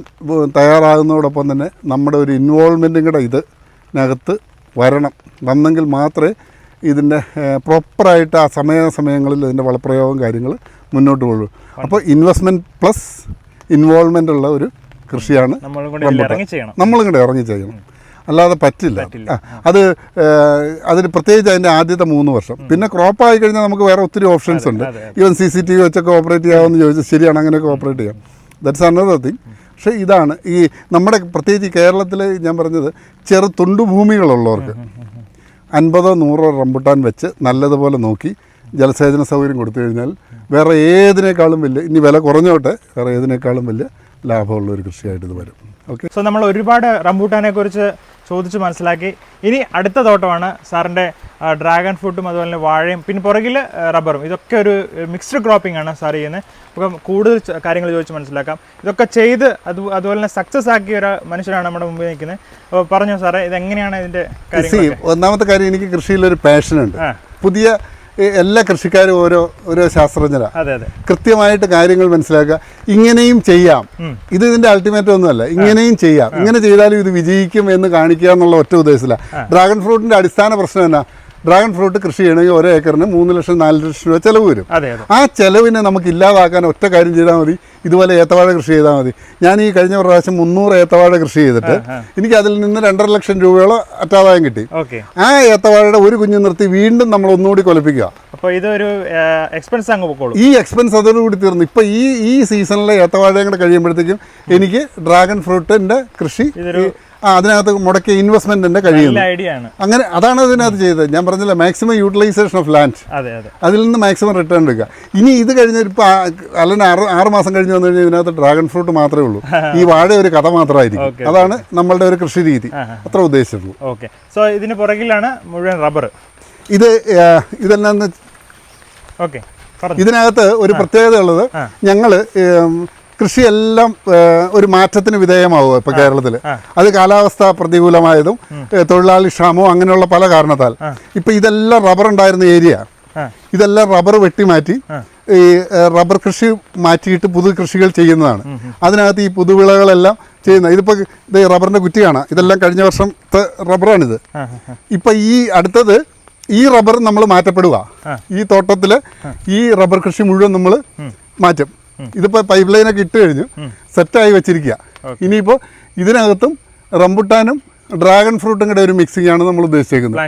തയ്യാറാകുന്നതോടൊപ്പം തന്നെ നമ്മുടെ ഒരു ഇൻവോൾവ്മെൻറ്റും കൂടെ ഇതിനകത്ത് വന്നെങ്കിൽ മാത്രമേ ഇതിൻ്റെ പ്രോപ്പറായിട്ട് ആ സമയങ്ങളിൽ ഇതിൻ്റെ വളപ്രയോഗം കാര്യങ്ങൾ മുന്നോട്ട് പോകുള്ളൂ. അപ്പോൾ ഇൻവെസ്റ്റ്മെൻറ്റ് പ്ലസ് ഇൻവോൾവ്മെൻ്റ് ഉള്ള ഒരു കൃഷിയാണ് നമ്മളും കൂടെ ഇറങ്ങി ചെയ്യണം. അല്ലാതെ പറ്റില്ല. അതിന് പ്രത്യേകിച്ച് അതിൻ്റെ ആദ്യത്തെ 3 വർഷം. പിന്നെ ക്രോപ്പായി കഴിഞ്ഞാൽ നമുക്ക് വേറെ ഒത്തിരി ഓപ്ഷൻസ് ഉണ്ട്. ഈവൻ CCTV വെച്ചൊക്കെ ഓപ്പറേറ്റ് ചെയ്യാമെന്ന് ചോദിച്ചാൽ ശരിയാണ്, അങ്ങനെയൊക്കെ ഓപ്പറേറ്റ് ചെയ്യാം. That's another thing. പക്ഷേ ഇതാണ് ഈ നമ്മുടെ പ്രത്യേകിച്ച് കേരളത്തിൽ ഞാൻ പറഞ്ഞത് തുണ്ടുഭൂമികളുള്ളവർക്ക് 50-100 റംബുട്ടാൻ വെച്ച് നല്ലതുപോലെ നോക്കി ജലസേചന സൗകര്യം കൊടുത്തു കഴിഞ്ഞാൽ വേറെ ഏതിനേക്കാളും വലിയ, ഇനി വില കുറഞ്ഞോട്ടെ, വേറെ ഏതിനേക്കാളും വലിയ ലാഭമുള്ള ഒരു കൃഷിയായിട്ട് ഇത് വരും. ഓക്കെ. സോ നമ്മൾ ഒരുപാട് റംബൂട്ടാനെ കുറിച്ച് ചോദിച്ച് മനസ്സിലാക്കി. ഇനി അടുത്ത തോട്ടമാണ് സാറിൻ്റെ ഡ്രാഗൺ ഫ്രൂട്ടും അതുപോലെ തന്നെ വാഴയും പിന്നെ പുറകിൽ റബ്ബറും. ഇതൊക്കെ ഒരു മിക്സ്ഡ് ക്രോപ്പിംഗ് ആണ് സാർ ചെയ്യുന്നത്. അപ്പം കൂടുതൽ കാര്യങ്ങൾ ചോദിച്ച് മനസ്സിലാക്കാം. ഇതൊക്കെ ചെയ്ത് അതുപോലെ തന്നെ സക്സസ് ആക്കിയ ഒരു മനുഷ്യനാണ് നമ്മുടെ മുമ്പിൽ നിൽക്കുന്നത്. അപ്പോൾ പറഞ്ഞോ സാറേ, ഇതെങ്ങനെയാണ് ഇതിൻ്റെ കാര്യം? ഒന്നാമത്തെ കാര്യം, എനിക്ക് കൃഷിയിലൊരു പാഷനുണ്ട്. പുതിയ എല്ലാ കൃഷിക്കാരും ഓരോ ശാസ്ത്രജ്ഞരാണ്. അതെ അതെ. കൃത്യമായിട്ട് കാര്യങ്ങൾ മനസ്സിലാക്കുക. ഇങ്ങനെയും ചെയ്യാം, ഇത് ഇതിന്റെ അൾട്ടിമേറ്റ് ഒന്നുമല്ല. ഇങ്ങനെയും ചെയ്യാം, ഇങ്ങനെ ചെയ്താലും ഇത് വിജയിക്കും എന്ന് കാണിക്കുക എന്നുള്ള ഒറ്റ ഉദ്ദേശത്തിലാണ്. ഡ്രാഗൺ ഫ്രൂട്ടിന്റെ അടിസ്ഥാന പ്രശ്നം എന്നാ? ഡ്രാഗൺ ഫ്രൂട്ട് കൃഷി ചെയ്യണമെങ്കിൽ ഒരേ ഏക്കറിന് 3 ലക്ഷം 4 ലക്ഷം രൂപ ചിലവ് വരും. ആ ചിലവിനെ നമുക്ക് ഇല്ലാതാക്കാൻ ഒറ്റ കാര്യം ചെയ്താൽ മതി. ഇതുപോലെ ഏത്തവാഴ കൃഷി ചെയ്താൽ മതി. ഞാൻ ഈ കഴിഞ്ഞ പ്രാവശ്യം 300 ഏത്തവാഴ കൃഷി ചെയ്തിട്ട് എനിക്ക് അതിൽ നിന്ന് 2.5 ലക്ഷം രൂപയോളം അറ്റാദായം കിട്ടി. ആ ഏത്തവാഴയുടെ ഒരു കുഞ്ഞു നിർത്തി വീണ്ടും നമ്മൾ ഒന്നുകൂടി കൊലപ്പിക്കുക. അപ്പോൾ ഇതൊരു എക്സ്പെൻസ് അങ്ങ് പോയിക്കോളും. ഈ എക്സ്പെൻസ് അതോടുകൂടി തീർന്നു. ഇപ്പം ഈ സീസണിലെ ഏത്തവാഴയും കൂടെ കഴിയുമ്പോഴത്തേക്കും എനിക്ക് ഡ്രാഗൺ ഫ്രൂട്ടിന്റെ കൃഷി അതിനകത്ത് മുടക്കിയ ഇൻവെസ്റ്റ്മെന്റിന്റെ കഴിയുന്നു. അങ്ങനെ അതാണ് അതിനകത്ത് ചെയ്തത്. ഞാൻ പറഞ്ഞില്ല, മാക്സിമം യൂട്ടിലൈസേഷൻ ഓഫ് ലാൻഡ്. അതിൽ നിന്ന് മാക്സിമം റിട്ടേൺ എടുക്കുക. ഇനി ഇത് കഴിഞ്ഞ ഇപ്പോൾ അല്ലെങ്കിൽ 6 മാസം കഴിഞ്ഞ് വന്നു കഴിഞ്ഞാൽ ഇതിനകത്ത് ഡ്രാഗൺ ഫ്രൂട്ട് മാത്രമേ ഉള്ളൂ. ഈ വാഴ ഒരു കഥ മാത്രമായിരിക്കും. അതാണ് നമ്മളുടെ ഒരു കൃഷി രീതി. അത്ര ഉദ്ദേശിച്ചുള്ളൂ. ഓക്കെ. സോ ഇതിന് പുറകിലാണ് മുഴുവൻ റബ്ബർ. ഇതെല്ലാം ഓക്കെ. ഇതിനകത്ത് ഒരു പ്രത്യേകത ഉള്ളത്, ഞങ്ങൾ കൃഷിയെല്ലാം ഒരു മാറ്റത്തിന് വിധേയമാവുക ഇപ്പോൾ കേരളത്തിൽ. അത് കാലാവസ്ഥ പ്രതികൂലമായതും തൊഴിലാളി ക്ഷാമവും അങ്ങനെയുള്ള പല കാരണത്താൽ ഇപ്പം ഇതെല്ലാം റബ്ബർ ഉണ്ടായിരുന്ന ഏരിയ, ഇതെല്ലാം റബ്ബർ വെട്ടിമാറ്റി ഈ റബ്ബർ കൃഷി മാറ്റിയിട്ട് പുതു കൃഷികൾ ചെയ്യുന്നതാണ്. അതിനകത്ത് ഈ പുതുവിളകളെല്ലാം ചെയ്യുന്നത്. ഇതിപ്പോൾ ഇത് റബ്ബറിൻ്റെ കുറ്റി കാണാം. ഇതെല്ലാം കഴിഞ്ഞ വർഷത്തെ റബ്ബറാണിത്. ഇപ്പം ഈ അടുത്തത് ഈ റബ്ബർ നമ്മൾ മാറ്റപ്പെടുക. ഈ തോട്ടത്തിൽ ഈ റബ്ബർ കൃഷി മുഴുവൻ നമ്മൾ മാറ്റും. ഇതിപ്പോൾ പൈപ്പ് ലൈനൊക്കെ ഇട്ട് കഴിഞ്ഞു സെറ്റായി വെച്ചിരിക്കുക. ഇനിയിപ്പോൾ ഇതിനകത്തും റംബുട്ടാനും ഡ്രാഗൺ ഫ്രൂട്ടും കൂടെ ഒരു മിക്സിംഗ് ആണ് നമ്മൾ ഉദ്ദേശിക്കുന്നത്,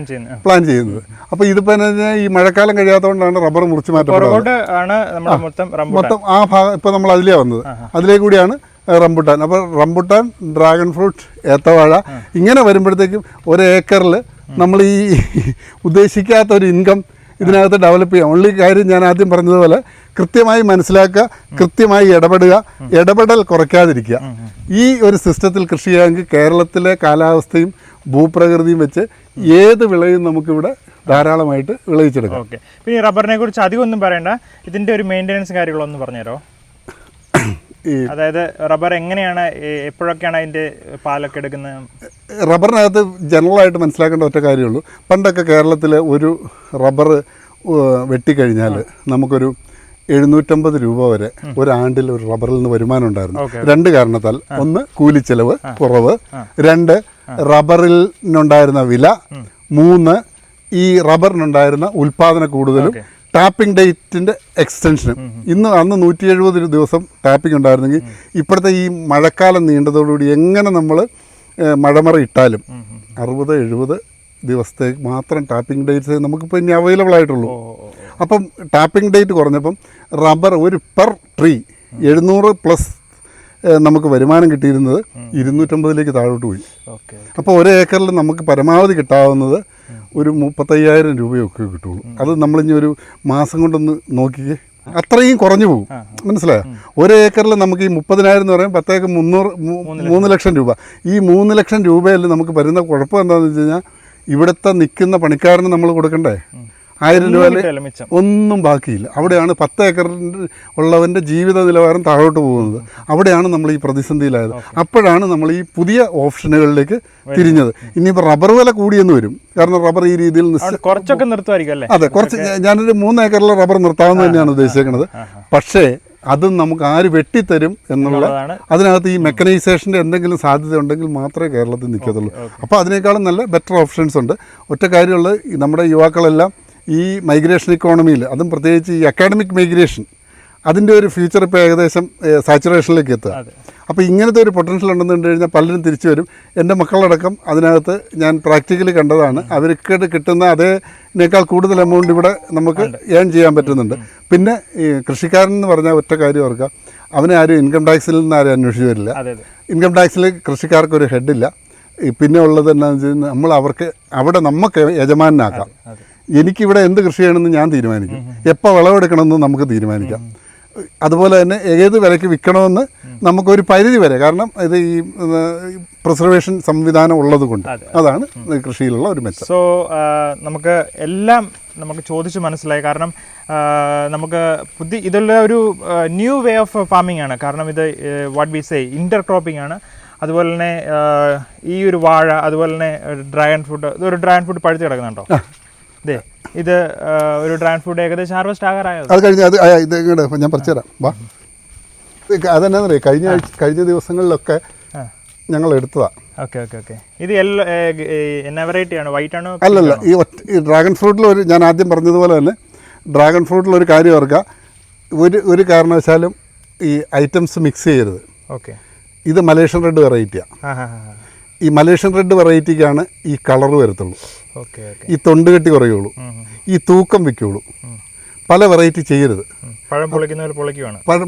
പ്ലാൻ ചെയ്യുന്നത്. അപ്പോൾ ഇതിപ്പോൾ ഈ മഴക്കാലം കഴിയാത്തതുകൊണ്ടാണ് റബ്ബർ മുറിച്ച് മാറ്റപ്പെടുന്നത്. മൊത്തം ആ ഭാഗം ഇപ്പോൾ നമ്മൾ അതിലേ വന്നത്, അതിലേക്ക് കൂടിയാണ് റംബുട്ടാൻ. അപ്പോൾ റംബുട്ടാൻ, ഡ്രാഗൺ ഫ്രൂട്ട്, ഏത്തവാഴ ഇങ്ങനെ വരുമ്പോഴത്തേക്കും ഒരേക്കറിൽ നമ്മൾ ഈ ഉദ്ദേശിക്കാത്ത ഒരു ഇൻകം ഇതിനകത്ത് ഡെവലപ്പ് ചെയ്യാം. ഓൺലി കാര്യം ഞാൻ ആദ്യം പറഞ്ഞതുപോലെ കൃത്യമായി മനസ്സിലാക്കുക, കൃത്യമായി ഇടപെടുക, ഇടപെടൽ കുറയ്ക്കാതിരിക്കുക. ഈ ഒരു സിസ്റ്റത്തിൽ കൃഷി ചെയ്യാമെങ്കിൽ കേരളത്തിലെ കാലാവസ്ഥയും ഭൂപ്രകൃതിയും വെച്ച് ഏത് വിളയും നമുക്കിവിടെ ധാരാളമായിട്ട് വിളയിച്ചെടുക്കാം. ഓക്കെ. പിന്നെ ഈ റബ്ബറിനെ കുറിച്ച് അധികം ഒന്നും പറയണ്ട, ഇതിൻ്റെ ഒരു മെയിൻ്റെനൻസ് കാര്യങ്ങളൊന്നും പറഞ്ഞുതരോ? അതായത് റബ്ബർ എങ്ങനെയാണ്, എപ്പോഴൊക്കെയാണ് അതിൻ്റെ പാലൊക്കെ എടുക്കുന്നത്? റബ്ബറിനകത്ത് ജനറലായിട്ട് മനസ്സിലാക്കേണ്ട ഒറ്റ കാര്യമുള്ളൂ. പണ്ടൊക്കെ കേരളത്തിൽ ഒരു റബ്ബർ വെട്ടിക്കഴിഞ്ഞാൽ നമുക്കൊരു 750 രൂപ വരെ ഒരാണ്ടിൽ ഒരു റബ്ബറിൽ നിന്ന് വരുമാനം ഉണ്ടായിരുന്നു. 2 കാരണത്താൽ. ഒന്ന്, കൂലിച്ചെലവ് കുറവ്. 2, റബ്ബറിനുണ്ടായിരുന്ന വില. 3, ഈ റബ്ബറിനുണ്ടായിരുന്ന ഉൽപ്പാദന കൂടുതലും. ടാപ്പിംഗ് ഡേറ്റിൻ്റെ എക്സ്റ്റൻഷനും. അന്ന് 170 ദിവസം ടാപ്പിംഗ് ഉണ്ടായിരുന്നെങ്കിൽ ഇപ്പോഴത്തെ ഈ മഴക്കാലം നീണ്ടതോടുകൂടി എങ്ങനെ നമ്മൾ മഴമറ ഇട്ടാലും 60-70 ദിവസത്തേക്ക് മാത്രം ടാപ്പിംഗ് ഡേറ്റ്സ് നമുക്കിപ്പോൾ ഇനി അവൈലബിൾ ആയിട്ടുള്ളൂ. അപ്പം ടാപ്പിംഗ് ഡേറ്റ് കുറഞ്ഞപ്പം റബ്ബർ ഒരു പെർ ട്രീ 700+ നമുക്ക് വരുമാനം കിട്ടിയിരുന്നത് 250 താഴോട്ട് പോയി. അപ്പോൾ ഒരേക്കറിൽ നമുക്ക് പരമാവധി കിട്ടാവുന്നത് ഒരു 35,000 രൂപയൊക്കെ കിട്ടുള്ളൂ. അത് നമ്മളിനി ഒരു മാസം കൊണ്ടൊന്ന് നോക്കിക്കേ, അത്രയും കുറഞ്ഞു പോകും. മനസ്സിലായോ? ഒരേക്കറിൽ നമുക്ക് ഈ 30,000 എന്ന് പറയുമ്പോൾ 10 ഏക്കർ 3 ലക്ഷം രൂപ. ഈ 3 ലക്ഷം രൂപയിൽ നമുക്ക് വരുന്ന കുഴപ്പം എന്താണെന്ന് വെച്ച് കഴിഞ്ഞാൽ ഇവിടുത്തെ നിൽക്കുന്ന പണിക്കാരന് നമ്മൾ കൊടുക്കണ്ടേ? 1000 രൂപ ഒന്നും ബാക്കിയില്ല. അവിടെയാണ് 10 ഏക്കർ ഉള്ളവൻ്റെ ജീവിത നിലവാരം താഴോട്ട് പോകുന്നത്. അവിടെയാണ് നമ്മൾ ഈ പ്രതിസന്ധിയിലായത്. അപ്പോഴാണ് നമ്മൾ ഈ പുതിയ ഓപ്ഷനുകളിലേക്ക് തിരിഞ്ഞത്. ഇനിയിപ്പോൾ റബ്ബർ വില കൂടിയെന്ന് വരും. കാരണം റബ്ബർ ഈ രീതിയിൽ കുറച്ചൊക്കെ നിർത്തുമായിരിക്കും. അതെ, കുറച്ച്. ഞാനൊരു 3 ഏക്കറിൽ റബ്ബർ നിർത്താമെന്ന് തന്നെയാണ് ഉദ്ദേശിക്കുന്നത്. പക്ഷേ അതും നമുക്ക് ആര് വെട്ടിത്തരും എന്നുള്ള, അതിനകത്ത് ഈ മെക്കനൈസേഷൻ്റെ എന്തെങ്കിലും സാധ്യത ഉണ്ടെങ്കിൽ മാത്രമേ കേരളത്തിൽ നിൽക്കത്തുള്ളൂ. അപ്പോൾ അതിനേക്കാളും നല്ല ബെറ്റർ ഓപ്ഷൻസ് ഉണ്ട്. ഒറ്റ കാര്യമുള്ളത്, നമ്മുടെ യുവാക്കളെല്ലാം ഈ മൈഗ്രേഷൻ ഇക്കോണമിയിൽ, അതും പ്രത്യേകിച്ച് ഈ അക്കാഡമിക് മൈഗ്രേഷൻ, അതിൻ്റെ ഒരു ഫ്യൂച്ചർ ഇപ്പോൾ ഏകദേശം സാച്ചുറേഷനിലേക്ക് എത്തുക. അപ്പോൾ ഇങ്ങനത്തെ ഒരു പൊട്ടൻഷ്യൽ ഉണ്ടെന്ന് കണ്ടു കഴിഞ്ഞാൽ പലരും തിരിച്ചു വരും. എൻ്റെ മക്കളടക്കം അതിനകത്ത് ഞാൻ പ്രാക്ടിക്കലി കണ്ടതാണ്. അവർക്ക് കിട്ടുന്ന അതിനേക്കാൾ കൂടുതൽ എമൗണ്ട് ഇവിടെ നമുക്ക് ഏൺ ചെയ്യാൻ പറ്റുന്നുണ്ട്. പിന്നെ ഈ കൃഷിക്കാരൻ എന്ന് പറഞ്ഞാൽ ഒറ്റ കാര്യം ഓർക്കുക, അവനെ ആരും ഇൻകം ടാക്സിൽ നിന്ന് ആരും അന്വേഷിച്ച് വരില്ല. ഇൻകം ടാക്സിൽ കൃഷിക്കാർക്കൊരു ഹെഡില്ല. പിന്നെ ഉള്ളത് എന്താണെന്ന് വെച്ച് കഴിഞ്ഞാൽ നമ്മൾ അവർക്ക് അവിടെ നമുക്ക് യജമാനാക്കാം. എനിക്കിവിടെ എന്ത് കൃഷി ചെയ്യണമെന്ന് ഞാൻ തീരുമാനിക്കും. എപ്പോൾ വിളവെടുക്കണമെന്ന് നമുക്ക് തീരുമാനിക്കാം. അതുപോലെ തന്നെ ഏത് വിലയ്ക്ക് വിൽക്കണമെന്ന് നമുക്കൊരു പരിധി വരെ, കാരണം ഇത് ഈ പ്രിസർവേഷൻ സംവിധാനം ഉള്ളത് കൊണ്ട് അതാണ് കൃഷിയിലുള്ള ഒരു മെച്ചം. സോ നമുക്ക് എല്ലാം നമുക്ക് ചോദിച്ച് മനസ്സിലായി. കാരണം നമുക്ക് ഇതുള്ള ഒരു ന്യൂ വേ ഓഫ് ഫാമിംഗ് ആണ്. കാരണം ഇത് what we say Inter cropping ആണ്. അതുപോലെ തന്നെ ഈ ഒരു വാഴ, അതുപോലെ തന്നെ ഡ്രാഗൺ ഫ്രൂട്ട്, ഇതൊരു ഡ്രാഗൺ ഫ്രൂട്ട് പഴുത്ത് കിടക്കുന്നുണ്ടോ? ഇതേ ഇത് ഒരു ഡ്രാഗൺ ഫ്രൂട്ട് ഏകദേശം ഹാർവെസ്റ്റ് ആകാറായോ? അത് കഴിഞ്ഞ് ഇത് ഞാൻ പറഞ്ഞുതരാം. വാ, അതെന്നാന്നറിയാം, കഴിഞ്ഞ ദിവസങ്ങളിലൊക്കെ ഞങ്ങൾ എടുത്തതാണ്. Okay okay okay. ഇത് എന്നാ വെറൈറ്റി ആണ്? വൈറ്റ് ആണോ? അല്ലല്ല, ഈ ഡ്രാഗൺ ഫ്രൂട്ടിൽ ഞാൻ ആദ്യം പറഞ്ഞതുപോലെ തന്നെ ഡ്രാഗൺ ഫ്രൂട്ടിലൊരു കാര്യം ഓർക്കുക, ഒരു കാരണവശാലും ഈ ഐറ്റംസ് മിക്സ് ചെയ്യരുത്. ഓക്കെ. ഇത് മലേഷ്യൻ റെഡ് വെറൈറ്റിയാണ്. ഈ മലേഷ്യൻ റെഡ് വെറൈറ്റിക്കാണ് ഈ കളർ വരത്തുള്ളൂ, ഈ തൊണ്ട് കെട്ടി കുറയുള്ളൂ, ഈ തൂക്കം വയ്ക്കുള്ളൂ. പല വെറൈറ്റി ചെയ്യരുത്. പഴം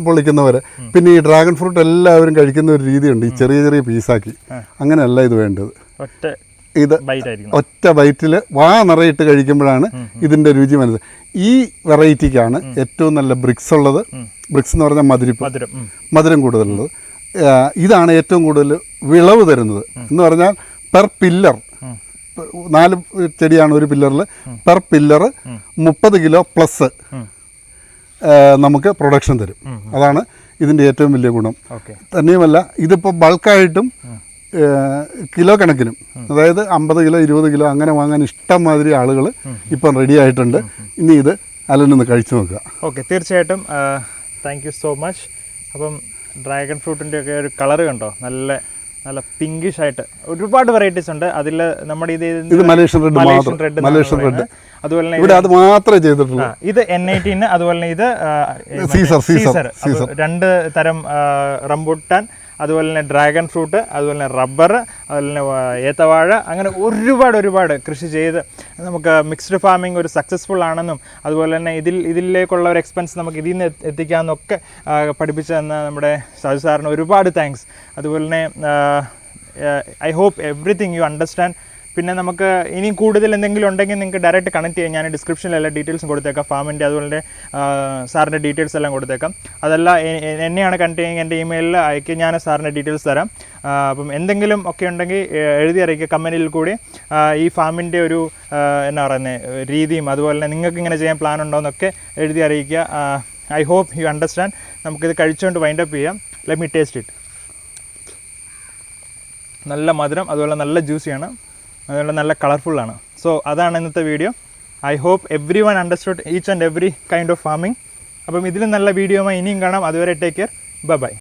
പൊളിക്കുന്നവർ. പിന്നെ ഈ ഡ്രാഗൺ ഫ്രൂട്ട് എല്ലാവരും കഴിക്കുന്ന ഒരു രീതിയുണ്ട്, ഈ ചെറിയ ചെറിയ പീസാക്കി. അങ്ങനെയല്ല ഇത് വേണ്ടത്. ഇത് ഒറ്റ ബൈറ്റിൽ വാ നിറയിട്ട് കഴിക്കുമ്പോഴാണ് ഇതിൻ്റെ രുചി മനസ്സിലായത്. ഈ വെറൈറ്റിക്കാണ് ഏറ്റവും നല്ല ബ്രിക്സ് ഉള്ളത്. ബ്രിക്സ് എന്ന് പറഞ്ഞാൽ മധുരം കൂടുതലുള്ളത്. ഇതാണ് ഏറ്റവും കൂടുതൽ വിളവ് തരുന്നത്. എന്ന് പറഞ്ഞാൽ പെർ പില്ലർ 4 ചെടിയാണ് ഒരു പില്ലറിൽ. പെർ പില്ലർ 30 കിലോ പ്ലസ് നമുക്ക് പ്രൊഡക്ഷൻ തരും. അതാണ് ഇതിൻ്റെ ഏറ്റവും വലിയ ഗുണം. തന്നെയുമല്ല, ഇതിപ്പോൾ ബൾക്കായിട്ടും കിലോ കണക്കിനും, അതായത് 50 കിലോ 20 കിലോ അങ്ങനെ വാങ്ങാൻ ഇഷ്ടം മാതിരി ആളുകൾ ഇപ്പം റെഡി ആയിട്ടുണ്ട്. ഇനി ഇത് അലനൊന്ന് കഴിച്ചു നോക്കുക. ഓക്കെ, തീർച്ചയായിട്ടും. Thank you so much. അപ്പം ഡ്രാഗൺ ഫ്രൂട്ടിൻ്റെ ഒക്കെ ഒരു കളറ് കണ്ടോ, നല്ല പിങ്കിഷ് ആയിട്ട് ഒരുപാട് വെറൈറ്റീസ് ഉണ്ട്. അതിൽ നമ്മുടെ ഇത് മലേഷ്യൻ റെഡ് അതുപോലെ ഇവിടെ അത് മാത്രമേ ചെയ്തിട്ടുള്ളൂ. ഇത് N18, അതുപോലെ തന്നെ ഇത് സീസർ. 2 തരം റംബൂട്ടാൻ, അതുപോലെ തന്നെ ഡ്രാഗൺ ഫ്രൂട്ട്, അതുപോലെ തന്നെ റബ്ബർ, അതുപോലെ തന്നെ ഏത്തവാഴ, അങ്ങനെ ഒരുപാട് കൃഷി ചെയ്ത് നമുക്ക് മിക്സ്ഡ് ഫാമിംഗ് ഒരു സക്സസ്ഫുൾ ആണെന്നും, അതുപോലെ തന്നെ ഇതിലേക്കുള്ള ഒരു എക്സ്പെൻസ് നമുക്ക് ഇതിൽ നിന്ന് എത്തിക്കാമെന്നൊക്കെ പഠിപ്പിച്ചു തന്ന നമ്മുടെ സജു സാറിന് ഒരുപാട് താങ്ക്സ്. അതുപോലെ തന്നെ I hope everything you understand. പിന്നെ നമുക്ക് ഇനി കൂടുതൽ എന്തെങ്കിലും ഉണ്ടെങ്കിൽ നിങ്ങൾക്ക് ഡയറക്റ്റ് കണക്ട് ചെയ്യാം. ഞാൻ ഡിസ്ക്രിപ്ഷനിൽ എല്ലാ ഡീറ്റെയിൽസും കൊടുത്തേക്കാം, ഫാമിൻ്റെ അതുപോലെ തന്നെ സാറിൻ്റെ ഡീറ്റെയിൽസ് എല്ലാം കൊടുത്തേക്കാം. അതല്ല എന്നെയാണ് കണക്ട് ചെയ്യുക, എൻ്റെ ഇമെയിലിൽ അയക്കുക, ഞാൻ സാറിൻ്റെ ഡീറ്റെയിൽസ് തരാം. അപ്പം എന്തെങ്കിലും ഒക്കെ ഉണ്ടെങ്കിൽ എഴുതി അറിയിക്കുക കമൻറ്റിൽ കൂടി. ഈ ഫാമിൻ്റെ ഒരു എന്നാ പറയുന്നത് രീതിയും, അതുപോലെ തന്നെ നിങ്ങൾക്ക് ഇങ്ങനെ ചെയ്യാൻ പ്ലാൻ ഉണ്ടോ എന്നൊക്കെ എഴുതി അറിയിക്കുക. I hope you understand. നമുക്കിത് കഴിച്ചുകൊണ്ട് വൈൻഡപ്പ് ചെയ്യാം. Let me taste it. നല്ല മധുരം, അതുപോലെ നല്ല ജ്യൂസിയാണ്, അതുപോലെ നല്ല കളർഫുള്ളാണ്. സോ അതാണ് ഇന്നത്തെ video. I hope everyone understood each and every kind of farming. അപ്പം ഇതിലും നല്ല വീഡിയോമായി ഇനിയും കാണാം. അതുവരെ ടേക്ക് കെയർ. ബൈ.